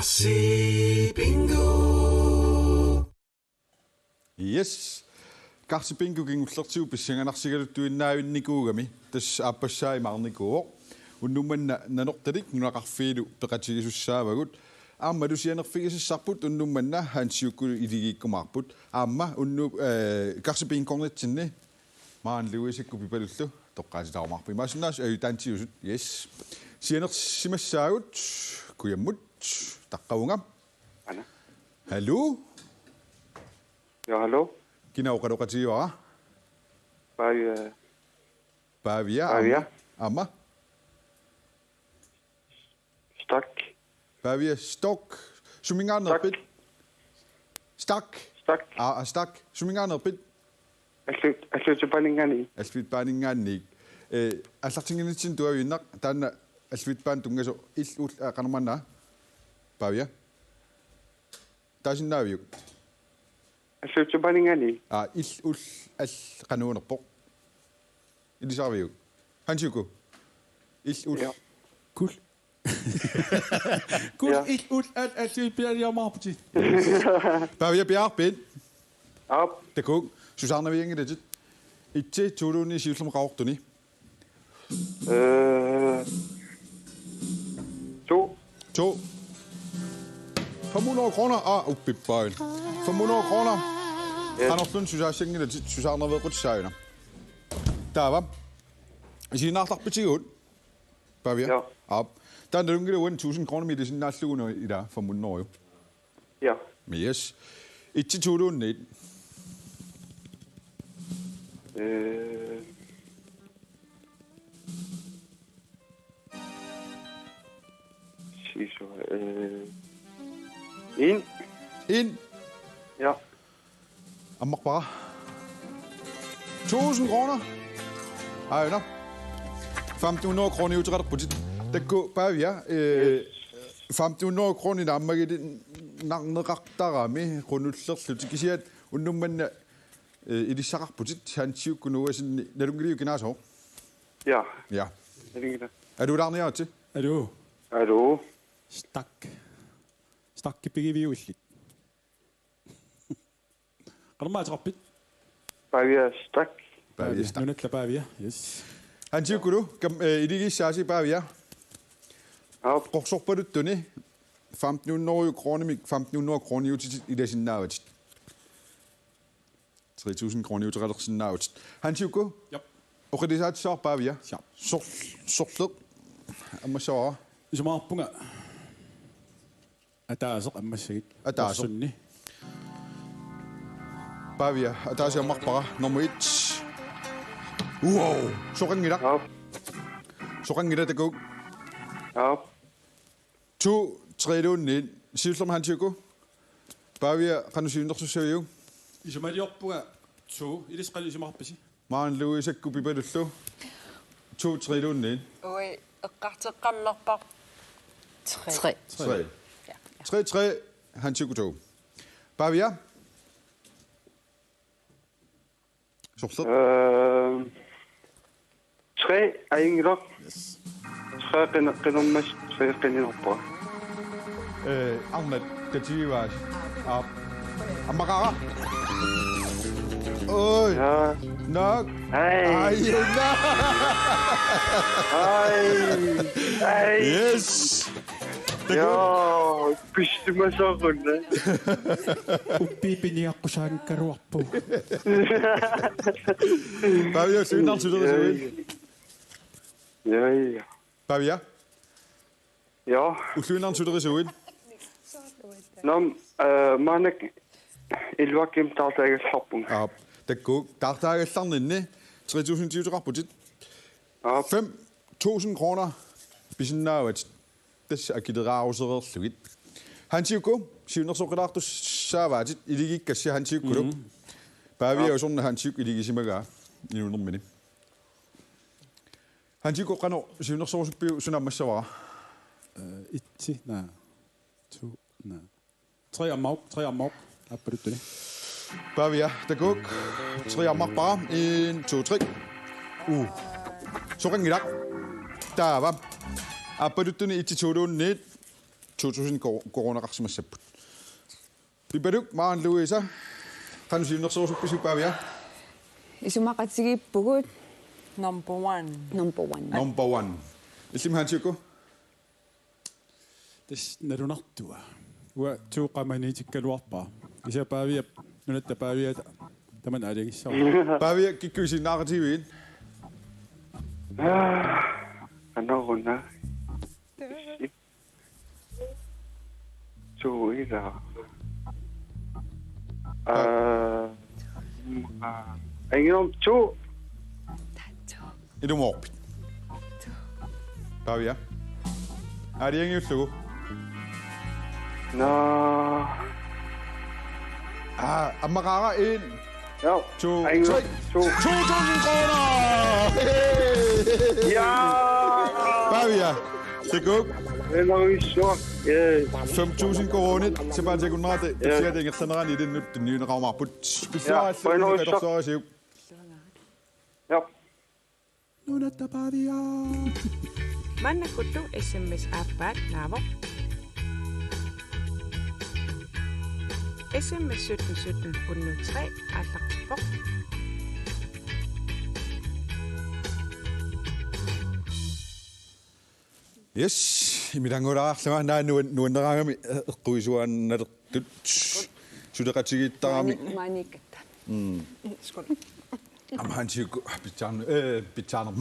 Karsi Bingo. Yes. Karsi Bingo ging utllertiu pissanganarsigaluttuinnaavinnikuugami tas aappassaaimaarnikuuq unnumman nanortalik nunaqarfiilu peqatigisussaavagut aamma lusianerfigisissarput unnummanna hansiukkulu iligiikkumaarput aamma unnu Karsi Bingo-kornitsinni maan luisikku pipalullu toqqaasitaarumarpi maasunnaas ayutaantiusut yes sianersimassaagut kuyammut taqqavunga Anna. Hallo. Ja, hallo. Kinauqaluqatiuara Pavia Amma Stak. Pavia Stok Suminganerpit Stak Stak. Stak Suminganerpit Allutipanningani. Alvitpaaningaanniik аллартингинитсин туавиннақ таанна алвитпаан тунгасо иллул қанерманнаа Pavia таасиннаавиук Allutipanningani. иллул ал қануунерпоқ илисаарвиук хансиуку иллул Cool. Cool. Иллул аллуипиалиамаарпути. Pavia piarpit Ап. такук сусаарнавиангилатит итси туулуунни сиуллум qaortuni 2 500 kroner uppippail 500 kroner Anderslund susaasingilati susaarnerveequtsaayuna taava isiinaarlarpitigut Pavia ap taanalungiluan 1000 kroner midisinnaallugunua ila 500 jo Ja. Yes itsi tuluunniit Siso. In. Ja. Ammarpara 1000 kroner Aina 1500 kroner utrederputit takku Pavia 1500 kroner nammagit narneqartarami qunullerluti kisiat unnummanna ilissaqarputit hansiukkunuasinni nalungiliu kinaaso Ja. Ja Ringida. adularniaati Hallo. Hallo. Stak. Stak pigiviuillit. Qarmaatiqarpit. Pavia Stak. Pavia Stak. Nunatla Pavia. Yes. Hansiukkulu kam iligissaasi Pavia Ap. qorsorpaluttuni 1500 kroner 1500 kroner utit ilasinnaavatit 3000 kroner utredersinnaavatit hansiukku Yep. oqilisaatsaar Pavia Ja. sorleq аммасаа Исумаарпунга. Атаасеқ аммассагит. Атаасеқ. Sunni. Pavia атаасиаммарпара нормит wow соқангила Ап. соқангила такук Ап. 2 3 сиуллерм хантиуку Pavia qanusиуннэрсуссавиу Исумалиорпунга 2 илисқали исумаарпаси. маан луисакку пипалуллу 2 3 Ой, эққартеққаммерпар 3. 3 хантиуку 2 Pavia сорлеқ 3 аингило. 3 qinnermas 3 qinnerpa. арнат тативаас аммакара ой Ja. нак Hey. айна Hey. yes Ja, pistimasaqunna. Uppiipiniaqqusaanikkaruarpu. Pavia suinarsulerisuin Ja. Pavia Ja. usuinarsulerisuin Nam manak ilwakim taataagallarpung. takku taartaagallarninni 3000 tiuteqarputit 5000 kroner bisinnaawat tas akileraarusерерлugit hansiukku siunersoqilaartus saavaatit iligikkasia hansiukkulu Pavia usorna hansiuk iligisimagaa inunermini hansiukku qano siunersorusuppiu sunammassavara Itsi na. 2 na. 3 ammauk apparuttuni. Pavia takuk 3 ammarpara 1 2 3 soqangilaq taava appaluttuni itsi tuuluunniit 2000 коронақарсимассаппут пипалук маан луиса канусиунерсоорсупписуппаавиа исумақатсигиппугут number 1 number 1 исимхаатиуку тас налунартуа уа туоқаманиитиккалуарпаа исапаавиап нунаттапаавиата таман алигиссаа паавиа киккуисиннааративиин анаруна Tuida. Engel to. Idumorpit. Pavia. Ariengiussugu. No. Ammaqaara in. Ja. 2000 kroner! Ja! Pavia. Det går. Det er nok så. 5.000 kroner til bare til kun rette. Det siger, at det ikke er i den nye rammer på. Ja, for en år så. Ja. Nunatapavia. Manna kuttu SMS appat navo. SMS 1717 103 Allaqpor. Yes, imidangulaarlama naa nuannerangami eqquisuannalertut suleqatigiittарами maanikkatta skål amhansiukku pitsaarnum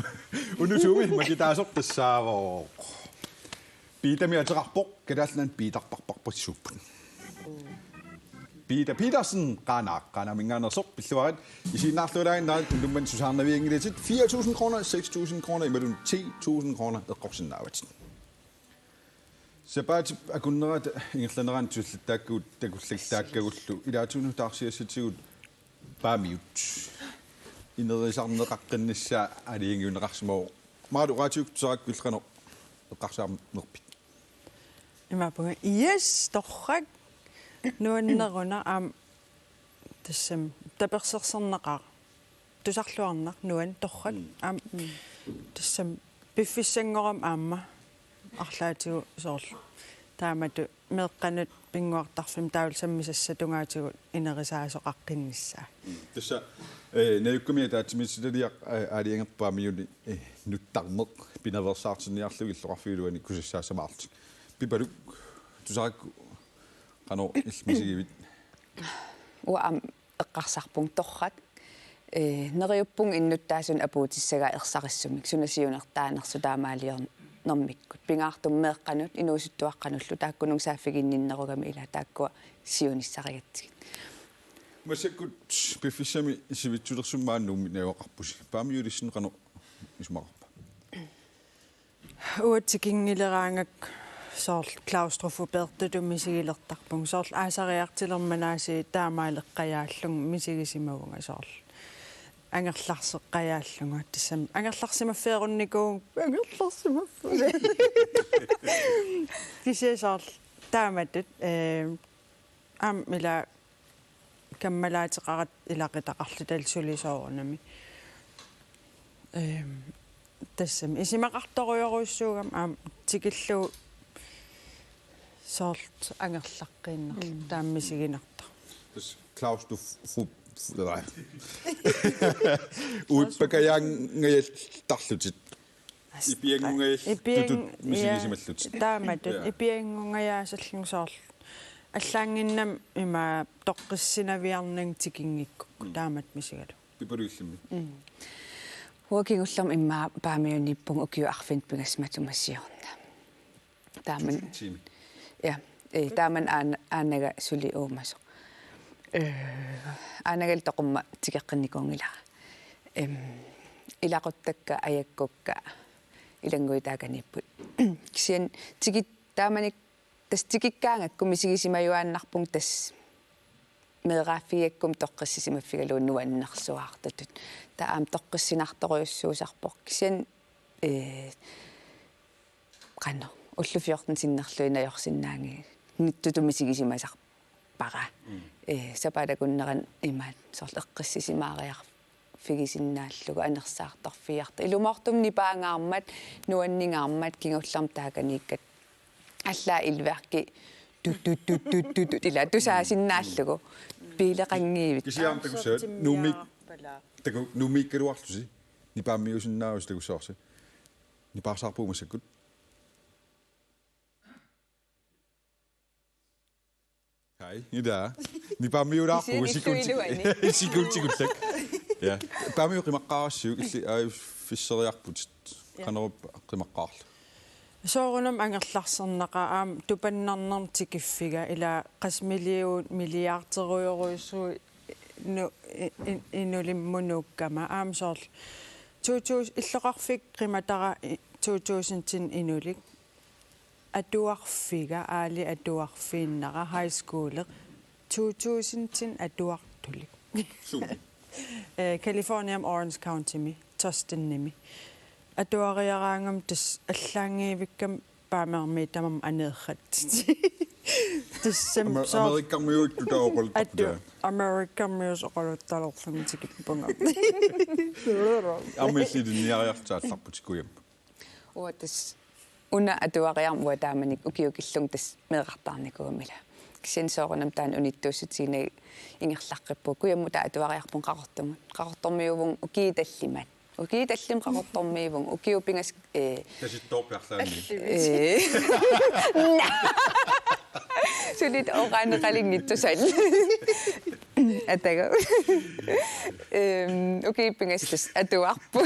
unusumi makitaasortassaavoo piitamiateqarpoq kalallan piitarparparpassuuppun Peter Petersen qanaminganersoq pilluarit isiinnaarluulaagin unnumman susaarnaviingilitit 4.000 kroner 6.000 kroner imalun 10.000 kroner eqqorsinnaavatit Sabat akunnerat ingerlaneraan tullittaakkuut takullallaakkagullu ilaatunu taarsiassitigut paamiut inerisarneqaqqinnissaa aliingiuneqarsimoo maadu raatiuk tusarakkullrano eqqarsaarnerpit Imapunga yes torrak nuanneruna tassam taperserserneqar tusarluarnaq nuan torrak tassam piffissangoram aamma арлаатигу соорл таамату меэкканут пингуартарфим таавалсаммисассатунгаатигу инерисаасоқаққиннссаа тасса наюкками таатимисилиақ алиангерпаамиуни нуттарнеқ пинаверсаартинниарлуги иллоқарфиулуани кусассаасамаартик пипалук тусаракку қано исмисигивит уам эққарсарпун торрат нериуппун иннуттаасун апуутиссага ерсариссумик сунасиунертаанерсу таамаалиер нормиккут пингаартум меэкканут инуусуттуаққануллу тааккунун сааффигинниннеругами ила тааккуа сиуниссариатсигит масаккут пиффисами сивитсулерсуммааннуумми наавақарпуси паамиулиссин қано исмақарпа уатсикингилераангак соорл клаустрофобертуту мисигилертарпун соорл аасариартилерманааси таамаалеққаяаллун мисигисимагунга соорл ангерларсеққаяаллунга тассам ангерларсимаффеерунникуун ангерларсимаффе кисеесоорл тааматут мила каммалаатеқарат илақитақарлутал сулисоорнами тассам исимақарторуйоруйссуугам тикиллуу соорт ангерлаққииннерлу тааммисигинарта тас клаустрофоб Uipakayangayaltarlutit. Ipiangungayaltutut misigisimallutit. Taamatut ipiangungayaasallugu soorl аллаангиннам има тоққиссинаviarning тикингикку таамат мисигалу пипалуиллимми уакигуллерм имма паамиуниппун укиу арфинт пигасматумассиорна тааман я тааман аанага сули уумасо аанагал тоқумма тикеққинникунгилара илақуттакка аяккукка илангуитааганиппут кисиан тикит тааманик тас тикиккаангакку мисигисимаюааннарпун тас меэрафиаккум тоққиссисимаффигалуун нуаннерсуаартутут таам тоққиссинарторуйуссуусарпоқ кисиан қано уллуфиортин синнерлуинаёрсиннаанги ниттуту мисигисимасарпара сапаадакуннеран имаат сорл эққиссисимаариар фигисиннааллуга анерсаарторфиарта илумаортумни паангаармат нуаннингаармат кингулларм тааганиккат аллаа илверки ту ила тусаасиннааллугу пилеқангиивит кисиам тагусаат нумиккалуарлуси нипааммиусиннаавис тагуссаарси нипаарсаарпуумассаккут хай ида нипааммиулаарпугу сикутсик я паамиу қимаққаарассуу илли фиссериарпут канеруппа қимаққаарлу соорунам ангерларсернаqa аам тупаннарнерм тикиффига ила qasmiliuut milliarderuйоруйссуу инулиммунууккама аам соорл 2000 иллоqarfik qimatara 2000-тин инулик атуарфига аали атуарфииннара high school 2000-тин атуартулик Californium Orange County ми Tustin-ними атуариараангам тас аллаангиивиккам паамерми тамам анееррат тассам америккармиуут тутаоқолтарпута америккармиус оқалутталерлуми тикиппунга аммиллидинниариартаалларпутиккуям уатас уна атуариармуа тааманик укиукиллун тас меэқартаарникуамила кисенсоорунам таан униттууссутиинай ингерлаққиппу куяммута атуариарпун қақортормиувун укииталлимат укииталлим қақортормиивун укиупингас таситтоорпиарлаани сулит оqaанеқалингиттусал атага укиупингас тас атуарпу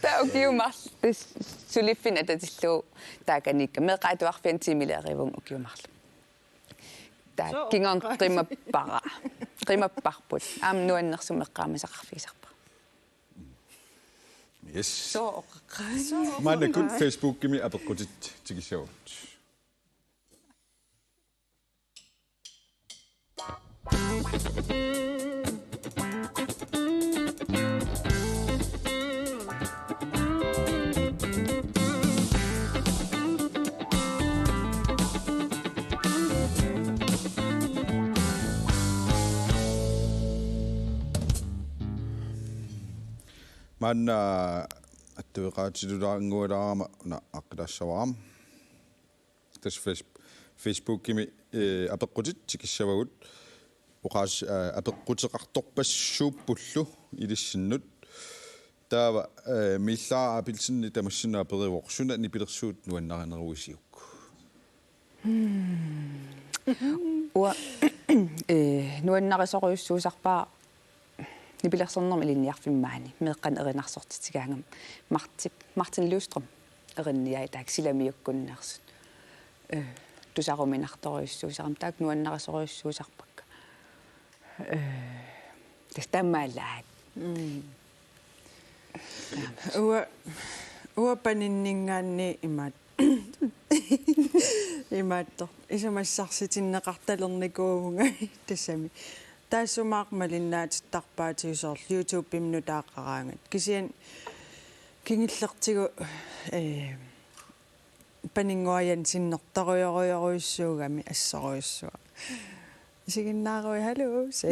та укиумар тас сулиффин ататиллуу тааканикка меқаатуарфиан тимилееривун укиумарлу та кингон qimapparput aam nuannersummeqqaamisaqarfiisarpa yes so manna kun Facebook kimi apeqqutit tikissavut manna аттуеqaatилулаарнгуалаарама на аққилаассаварам тас Facebook kimi апеққутит тикиссавагут оқаас апеққутеқарторпассууппуллу илиссиннут таава миллаа апилсинни тамассинаа периворсуна нипилерсуут нуаннаринеруисиук уа нуаннарисоруйуссуусарпаа нипилерсернерм илинниарфиммаани меэккан эринарсортитигаангам Martin Løvstrøm эринниай таак силамиуккуннерсут тусаруминарторуйуссуусарам таак нуаннарисоруйуссуусарпакка тастаммаалаат уа паниннингаанни имаат имаатто исумассарситиннеқарталерникуувнга тассами таассумаақмалиннаатиттарпаатигусоор YouTube пимнутааққараангат кисиан кингиллертигу панингуаян синнерторуйоруйоруйуссуугами ассоруйуссуа сигиннааруи халу се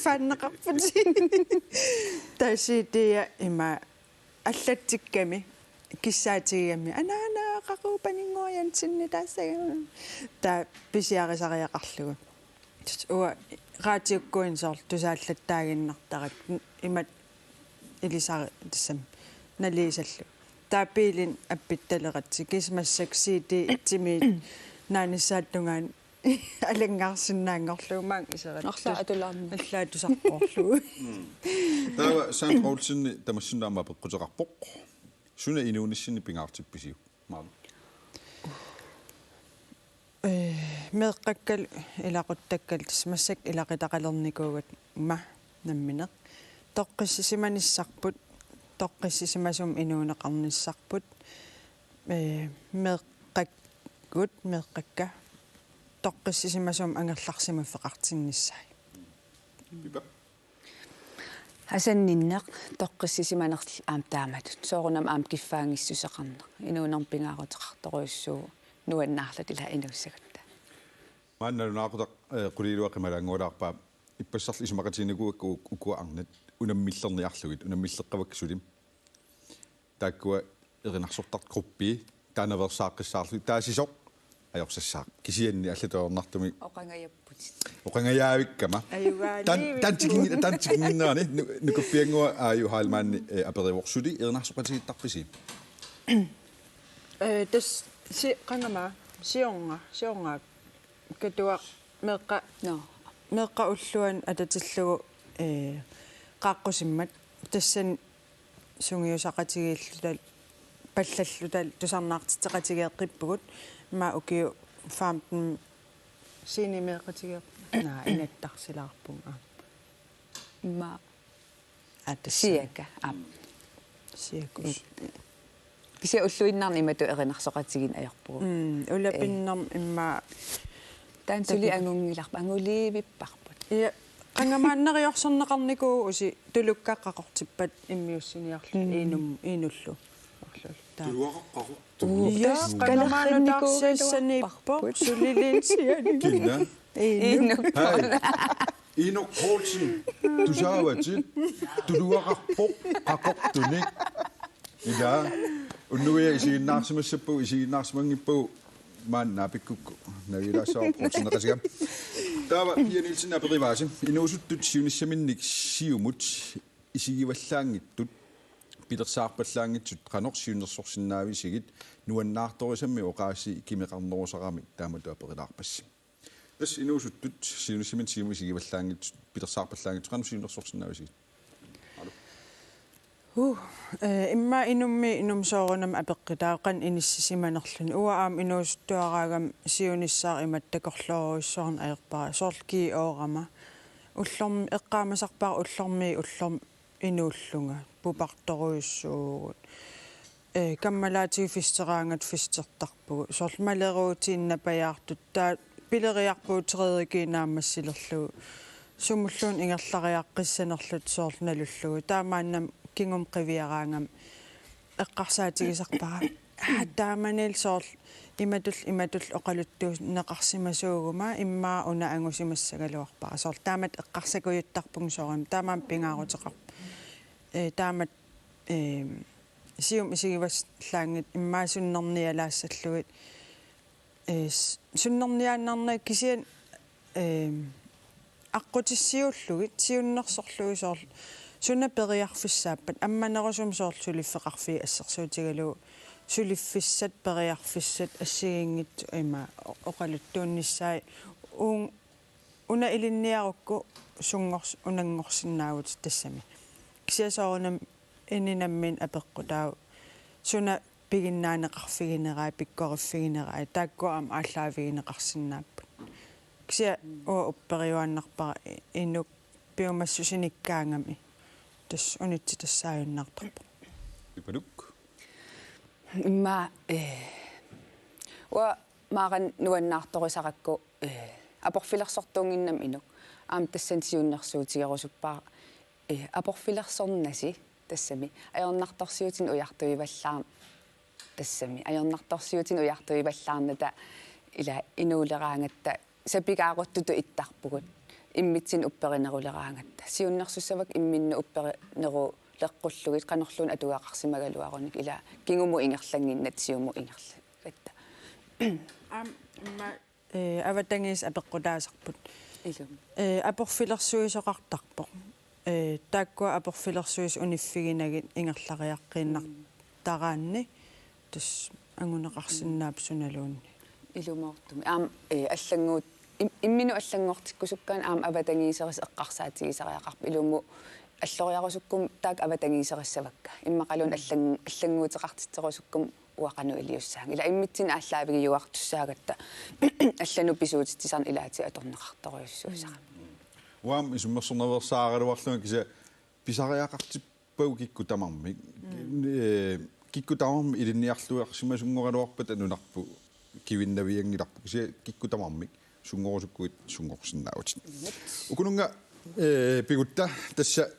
фаннеқарпути тасития има аллаттикками киссаатигами анаана қақу панингуаян синнитаасага та писиарисариақарлугу уа раатиуккуин соор тусааллаттаагиннартарат имат илисари тассам налисаллу таапилин аппитталератси кисмассаксиити тими нааниссааттунгаан алангаарсиннаангорлуумаан исерат арлаа атулаарми аллаатусарпоорлугу таава саанроулсинни тамассинаама пеққутеқарпоқ суна инуунissинни пингаартипписиу маалу меэққаккал илақуттаккал тасмассак илақитақалерникуугат ма намминеқ тоққиссисиманиссарпут тоққиссисимасум инуунеқарниссарпут меэққаккут меэққакка тоққиссисимасум ангерларсимаффеқартинниссай пипа асанниннеқ тоққиссисиманерл аам тааматут соорунам аам киффаангиссусеқарнеқ инуунерпингаарутеқарторуйуссуу нуаннаарлут ила инуссагутта маанналунаақутақ қулилуақималаангуулаарпаа иппассарли исумақатинигуакку укуаарнат унаммиллерниарлугит унаммиллеққаваксулим Takkua erinarsortart gruppi taanaversaaqissaarlu taasisoq ajorsassaq kisianni allatoornartumi Oqangayapput. oqangayavikkama tantikinnaani nukuppiangua aayuhaalmaanni aperivorsuli erinarsoqatigittарписи тас си qangama сиорнга катуа меққа уллуан ататиллугу qaqqусиммат тассан сунгиусақатигииллутал паллаллутал тусарнаартитеқатигеэққиппугут ма укиу фаамтн синимеэқатигеэ инаттарсилаарпунга Ма атсиака сиакус кися уллуиннарни имату эринарсоқатигин аярпугу улапиннарм имма таансули ангунгиларпа ангуливиппарпут я qangamaanнериорсернеқарникуу уси тулуккаққақортиппат иммиуссиниарлу иинуллу туруақаққақу я qangamaanутаарсиассаниппо сулилиинсиани кинна иину Inok Poulsen тусаавати тулуақарпо қақортуни ида уннуя исигиннаарсимассаппу исигиннаарсимангиппу мааннаапиккукку навилаасаа Poulsen-неқасига таава пианилсина перивааси инуусуттут сиуниссаминник сиумут исигиваллаангиттут пилерсаарпаллаангитсут qanорсиунерсорсиннаависигит нуаннаарторисамми оқааси кимеқарнерусарами тааматуа перилаарпасси тас инуусуттут сиуниссамин сиумисигиваллаангит пилерсаарпаллаангит qanорсиунерсорсиннаависигит имма инумми инумсоорунам апеққитааққан иниссисиманерлун уаам инуустуараагам сиуниссаар иматтакорлооруиссоорн аерпара соорлки оорама уллорми эққаамасарпаа уллорми уллорм инууллунга пупарторуиссуугут каммалаатиги фистераангат фистертарпугу соорлмалеруутииннапаяартут таа пилериарпуутериикинаамассилерлугу сумуллуун ингерлариаққиссанерлут соорналуллугу таамааннам кингум qivиараангам эққарсаатигисарпара тааманил соорл иматул оқалуттуус неқарсимасуугума иммаа уна ангусимассагалуарпара соорл таамат эққарсакуйуттарпуг соорам таамаан пингаарутеқар таамат сиум исигиваслаангит иммаасуннерниалаассаллугит суннерниааннарна кисиан аққутиссиуллугит сиуннерсорлуги соорл суна периарфиссааппат амманерусум соорл сулиффеқарфи ассерсуутигалу сулиффиссат периарфиссат ассигингит има оқалуттуунниссаи уна илинниарукку сунгорс унангорсиннаавут тассами кисиасоорунам ининаммин апеққутаау суна пигиннаанеқарфигинераа пиккориффигинераа тааккуам ааллаавигинеқарсинааппут кися уппериуаннарпара инук пиумассусиниккаангами тас унитси тассааюннартарпа ипадук имма уа мааран нуаннаарторисаракку апорфилерсортуунгиннам инук аам тассан сиуннерсуутигерусуппаа апорфилерсорнаси тассами аёрнарторсиутин уяртуиваллаам тассами аёрнарторсиутин уяртуиваллаарната ила инуулераангатта сапигааруттуту иттарпугут иммитсин упперинерулераангатта сиуннерсуссавак имминну упперинеру леққуллугит қанерлуун атугаақарсимагалуаруник ила кингуму ингерлангиннат сиуму ингерлагатта амма аватангис апеққутаасарпут илум апорфилерсуисоқартарпоқ тааккуа апорфилерсуис униффигинагит ингерлариаққииннар тараанни тас ангунеқарсинаап суналуунни илумоортуми аам аллангуут иммину аллангортиккусуккаан аам аватангиисерис эққарсаатигисариақарпа илуму аллориарусуккум таак аватангиисериссавакка иммақалун аллангуутеқартитсерусуккум уақану илиуссаан ила иммитсин ааллаавигиуартуссаагатта аллану писуутитсисарн илаати аторнеқарторуйуссуусара уам исуммерсорневерсаагалуарлуга кися писариақартиппау киккутамарми киккутамарми илинниарлуиарсимасунгоралуарпат анунарпу кивиннавиангиларпу кися киккутамарми сунгорусуккуит сунгорсиннаавут укунунга пигутта тасса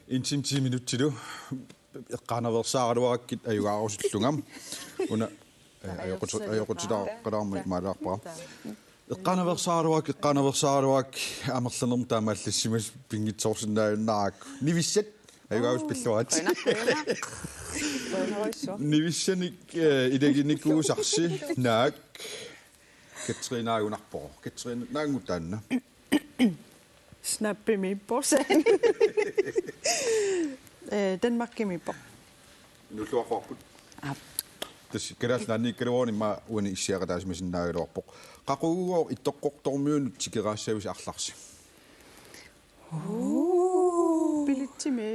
интим 10 минуттилу эққанаверсаагалуараккит аюгаарусуллугам уна аёқутилаа қалаарми маалаарпара эққанаверсаагалуак амерланерм таамааллассимас пингитсоорсиннааюннаак нивиссат Ayugaus pilluat. Qønaruissua. Nivissanik idaginikuusarsi naak Katrina-unarpo. Katrina naangutaanna. Snappimi på sen. Danmarkimi på. Nulluaqorput. Ap. Tas kalaasnaannikkaluorni ma uani issiaqataasimasinnaagaluarpoq. Qaquuguor ittoqqortormiunut tikeraassavis arlarsi. Bilitsimi.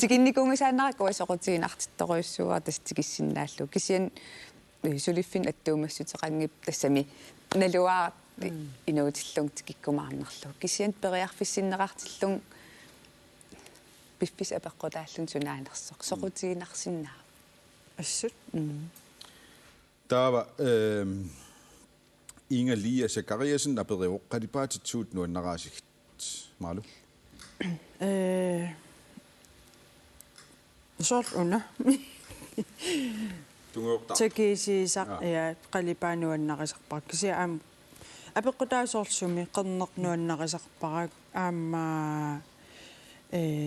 Tiginnikungisaannarakku soqutiinartittoruissuuga tas tikissinaallu. Kisian suliffin attuumassutеqангип тассами налуаа инуутиллун тикиккумаарнерлу. Кисиан периарфиссиннеқартиллун пиффис апеққутааллун сунаанерсоқ соқутигинарсиннаа. Assut. Taava Inga Lia Zakariasen der bedrev qalipaatitsuut nuannaraasigt. Malu. Sort under. Tunguorta. Takisiisaq ja qalipaanuannaqisarpaq kisia am apeqqutaasoorlsumi qernernuannaqisarparaq aamma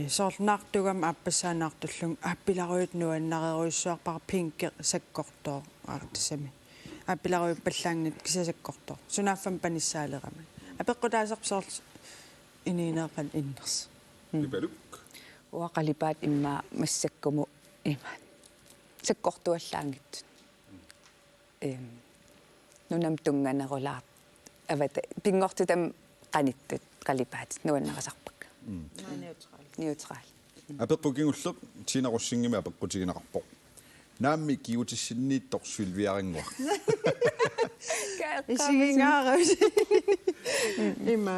soornaartugam appassaanaartullung appilaruut nuannaqeruissuarpaq pinke sakkortoor aartissami appilaruut pallaangit kisasakkortoor sunaaffam panissaaleqama apeqqutaasarpsoorl iniineeqan inners Ibaluk. Uaqalipaat imma massakkumu imaat sakkortuallaangit nunam tunganerulaart avata pingortutam qanittut qalipaatit nuannaqasarpak neutral Apeqqukingulleq tiinarussingimi apeqqutiginaqarpoq. Naammi kiutissinniittorsuilviaringua. isigingaarus ima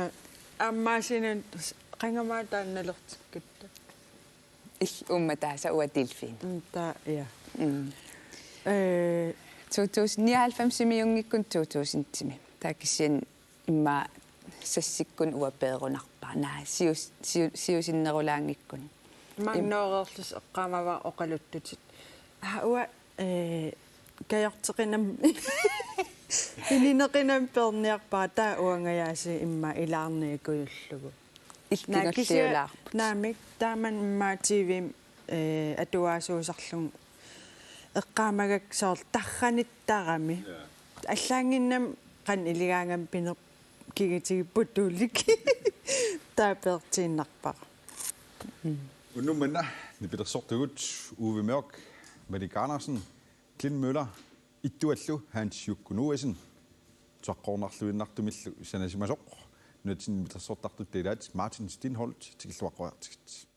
ammaasinen qangamaataannalertikkutta umataasa uatilfiin ta ja 2099 2000 taakisian imma sassikkun uapeerunarpaa naa siusinnerulaangikkun magnoorerlus eqqamava oqaluttutit ua kajorteqinam inineqinam perniarpaa taa uangayaasi imma ilaarniikuyullugu ilkingalliulaarput naamik taaman imma tv atuaasuusarlung eqqaamagak soor tarranittaarami аллаангиннам qan iligaangam piner kigitigipputtuullik taapeertiinnarpaq Unummanna nipitersortugut Uwe Mørk, Mette Garnersen, Klin Møller, Ittuallu Hans Jukkunuasen, Toqqornarluinnartumillu sanasimasoq, nutin nipitersortartut telaat Martin Stinholt tikilluaqquartigit.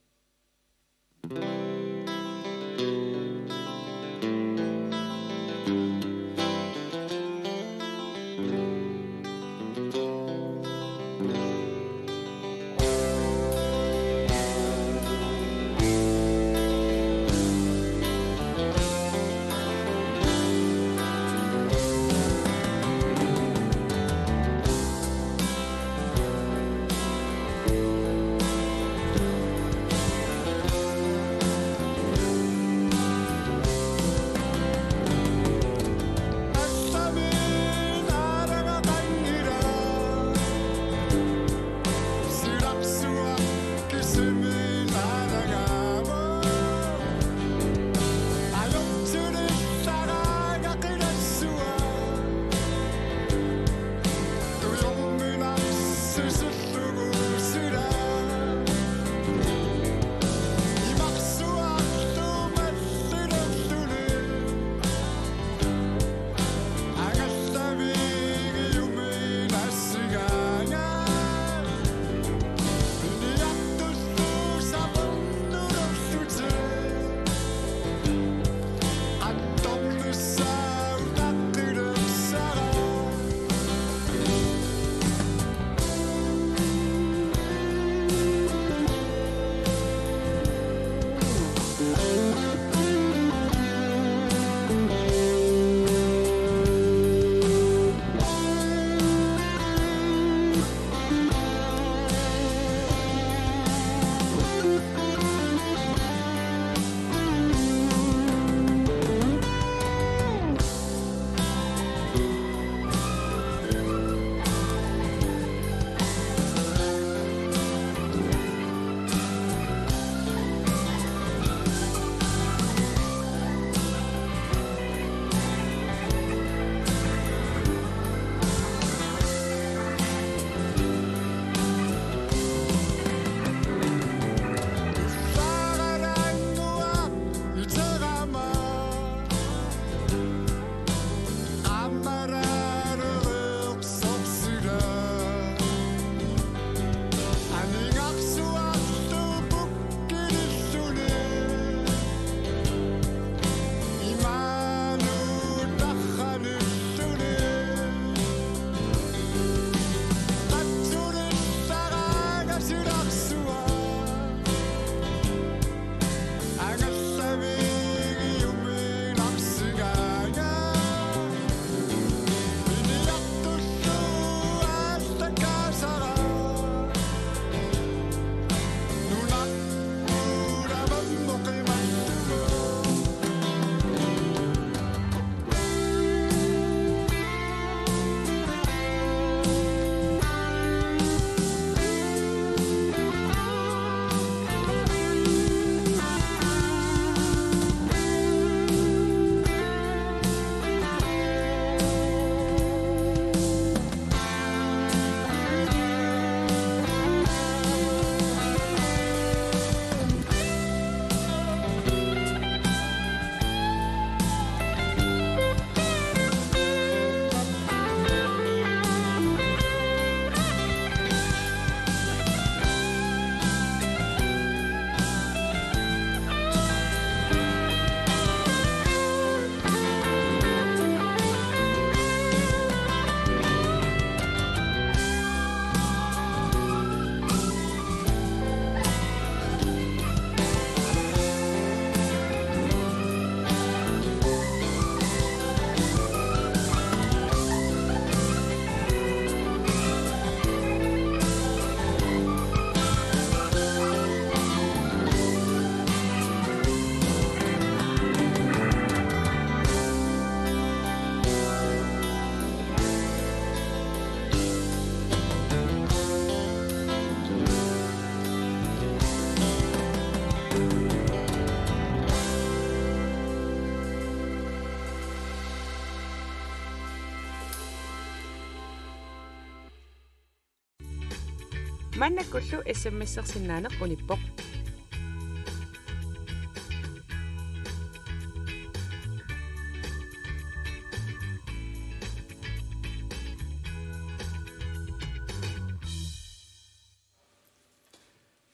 Mannakullu SMS-ersinnaaneq unippoq.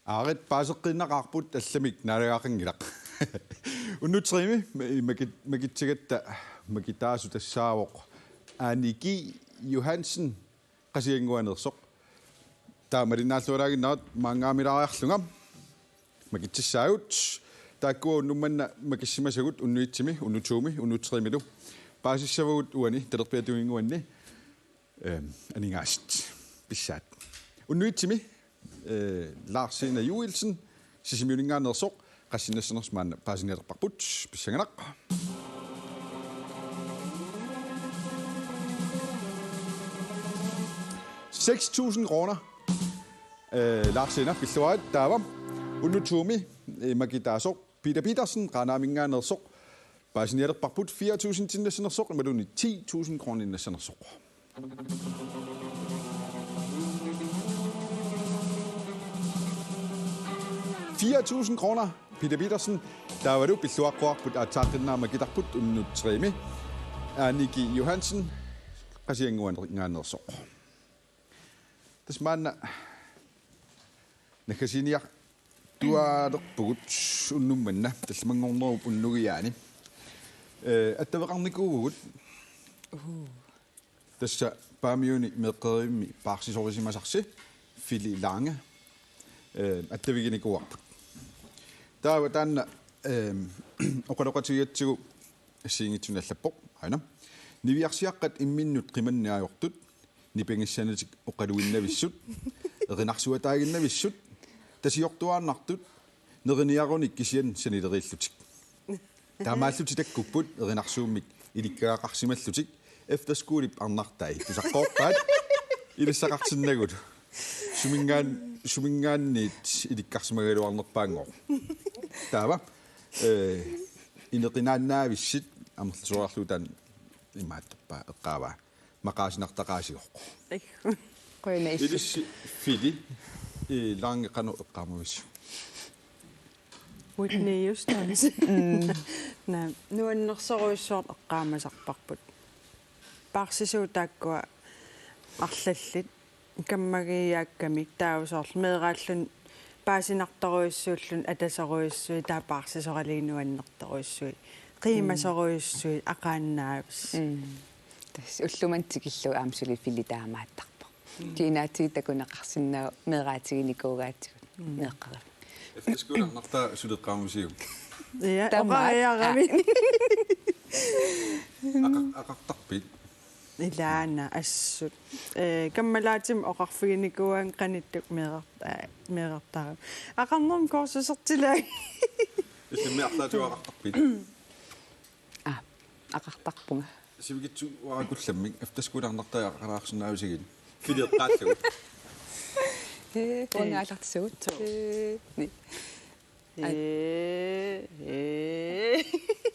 Aaret paaseqqinnaqarput allamik naalagaaqangilaq. Unnutrimi magittigatta magitaasu tassaavoq Aniki Johansen qasianguanersoq taamarinaallualaaginnarat maangaamilariarlungam magittissaayut taakkua unnummanna makissimasagut unnuitsimi unnutuumi unnutrimilu paasissavagut uani talerpiatuinguanni aningaast pissaat unnuitsimi Lars-Sina Juelsen sisimiuningaannersoq qassinassanersmaanna paasinerparput pissanganaq 6.000 kroner. Lars-Sina pilluarit taavam unnutuumi magitaasoq Peter Petersen qanaamingaannersoq paasinerparput 4.000 tinnassanersoq imaluni 10.000 kroner innassanersoq 4.000 kroner. Peter Petersen, der var du pilluaqquarput aataaqinnaamakitarput unnutrimi. Aniki Johansen, qasianguanersoq. Tasmaanna nakasiniaq tuaalerpugut unnummanna tallamangornerup unnugiaani. Attaveqarnikuugut. Tassa paamiuni meeqqerimi paarsisorisimasarsi Fili Lange. Attaviginikuarput. Taawa taanna oqaloqatigiatsigu assiingitsunallappoq aina niviarsiaqqat imminnut qimanniajortut nipengissanatik oqaluinnavissut erinarsuataaginnavissut tasiortuaannartut neriniarunik kisian sanileriillutik taamaallutilakkupput erinarsuummik ilikkaaqarsimallutik efterskuulip arnartai tusaqqoorpaat ilassaqarsinnagut sumingaanniit ilikkarsimagaluarnerpaangoor taava ineqinaannaavissit amerlsuarluutaan imaattarpa eqqaava maqaasinartaqaasigoq qoina ilissi Fili Lange qanu eqqaamuvissu Whitney Houston. Nuannersoruissuort eqqaamasarparput. Parsisuutaakkua arlallit каммагиааккамик таусоорлу меэрааллун паасинарторуиссууллун атасоруиссуи таапаарсисоралиинуаннерторуиссуи қиимасоруиссуи ақааннаавис тас уллумантикиллу аамсули Фили таамааттарпо тинаатиги такунеқарсиннаа меэраатигиникуугаатигут меэққарав эфтескууларнарта сулеққаамусиу я оқааяарами ақартарпит илаана ассут каммалаатим оқарфигиникуан қаниттук меэртаа ақарнерм коорсусертилаа исиммиарлаатуақартарпит ақартарпунга сивигитсу уаракулламмик эфтескууларнартаа ақараарсинаависигит филиэққааллагу понгаалартсуут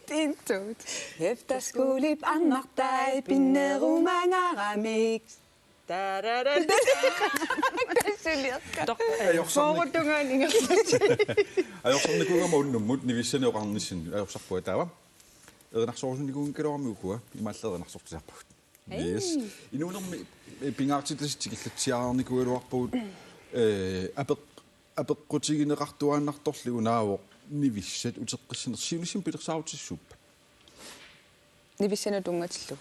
тинтут эфтаскуулип аннартай пиннерумангарамик ajorsornikuungama unnummut nivissaneoqarnissin ajorsorpua taava erinarsorsunikuungkaloramiukua imaallererinarsortisarpagut yes inuunermi pingaartitasittikillattiarnikualuarpugut apeqqutigineqartuaannartorli unaavoq nivissat uteqqissanersiunissim pilersaavutissuppa нивиссанутунгаtillu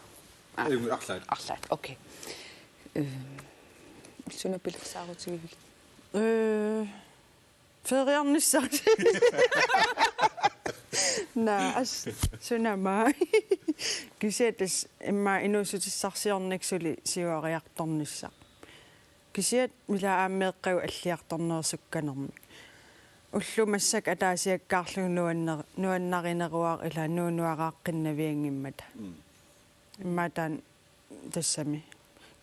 арлаат окей суна пилерсаарутигивик фериарниссаа наас сунама кисиатас имма инуусутиссарсиорниксули сиуариарторнisса кисиат милаааммеэккау аллиарторнерсукканерми уллумассак атаасиаккаарлугнуаннер нуаннаринеруар ила нуунуарааққиннавиангиммата имматаан тассами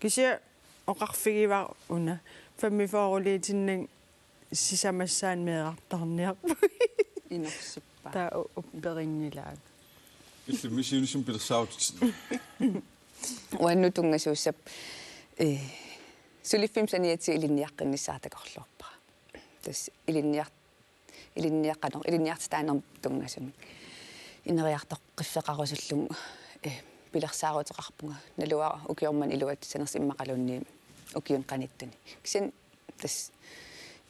кися оқарфигивар уна фаммифоорулиитиннан сисамассаан меэрартарниарпу инерсиппа таа упперингилаа иллумисиунисим пилерсаавутит уаннутунгасууссап сулиффим саниати илинниаққиннссаатакорлуарпара тас илинниаққанер тунгасумик инериартоқ қиффеқарусуллугу пилерсаарутеқарпунга налуа укиорман илуатсанерс иммақалунни укиун қаниттуни кисин тас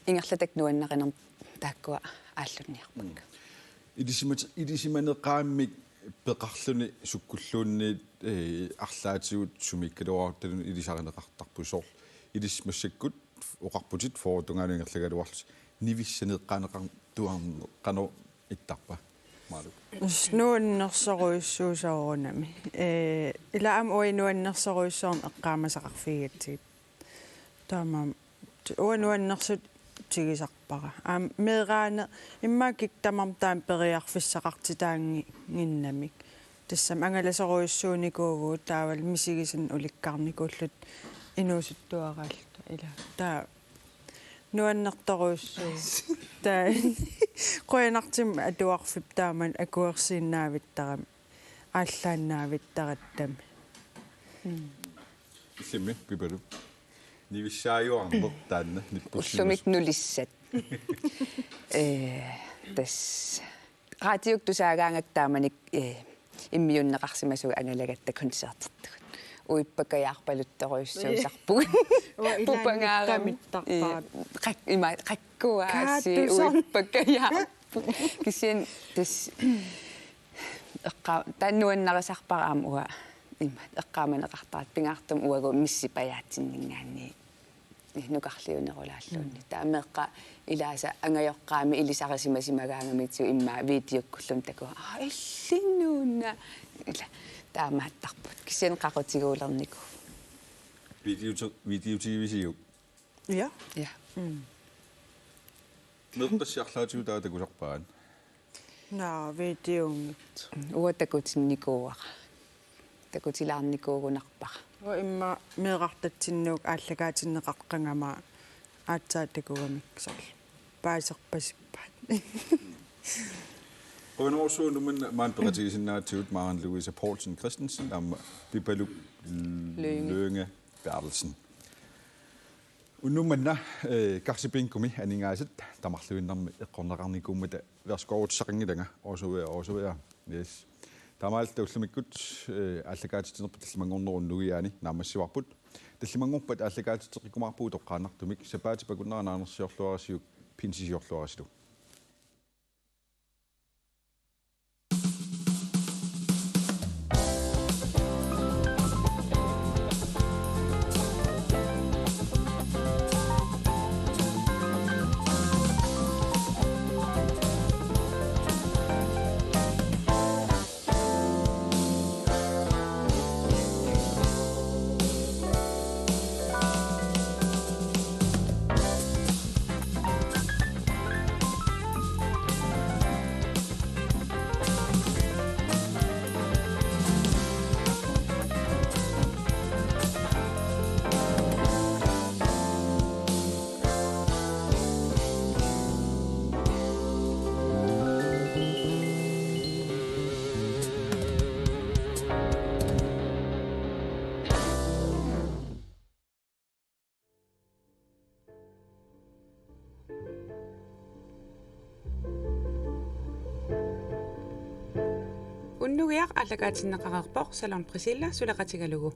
ингерлатак нуаннақинер тааккуа ааллунниарпакка идисиманеқааммик пеқарлуни суккуллуунни арлаатигут сумиккалуарталуни илисаринеқартарпусоор илис массаккут оқарпутит фоорутунгаалунгерлагалуарлус нивиссанеққанеқар туарнеққано иттарпа маалук нуаннерсоруйссуусаорунами илаам уинуаннерсоруйссоорн эққаамасақарфигатсигит таамам уануаннерсут тигисарпара мераане иммаакик тамартаам периарфиссақартитаанги гиннамик тассам ангаласоруйссууникуугуу таавал мисигисин уликкарникууллут инуусуттуараалта ила таа нуаннерторуйссуу таа qoyanartim atuarfip taaman akuersiinnaavittarami ааллааннаавиттараттами иллими пипалу нивиссааюарнер таанна уллумик нулиссат тас радиок тусаагаангак тааманик иммиуннеқарсимасуга ангалагатта концертертугут уиппакаяарпалутторуйссуусарпуг пупангаарамиттарпаат қаккуааси уиппакаяарпу кисин тас эққа таннуаннарисарпараам уа имма эққааманеқартарат пингаартум уагу миссипаяатсиннингаани нукарлиунерулааллуунни таамеққа илааса ангайоққаами илисарисимасимагаангамитсу имма видеоккуллум такуа иллиннуунна ила таамааттарпут кисиан қақутигуулернику видео тивисиу я нэртассиарлаатигу таатакусарпаан на видеонгит уатакутинникууара такутилаарникуугунарпара имма меэқартатсиннуук ааллагаатиннеқаққангама аатсаатакугамик сорл паасерпасиппаат Qonoorsuu nummen maan peqatigisinnaatigut Maren Louise Poulsen Christensen am Pipaluk Lønge Bertelsen. Unummanna karsipinkkumi aningaasat tamarluinnarmi eqqorneqarnikummata verskoorutsaqinnilanga osuea yes tamaalta ullumikut allagaatitinerput tallimangornerunnugiaani naamassivarput tallimangorpat allagaatitiqikumarpuu toqqaanartumik sapaati pakunnaranaanersiorluarasiuk pinsisiorluarasilu Unnugiaq allagaatinnaqaqarpoq salon Priscilla sulaqatigalugu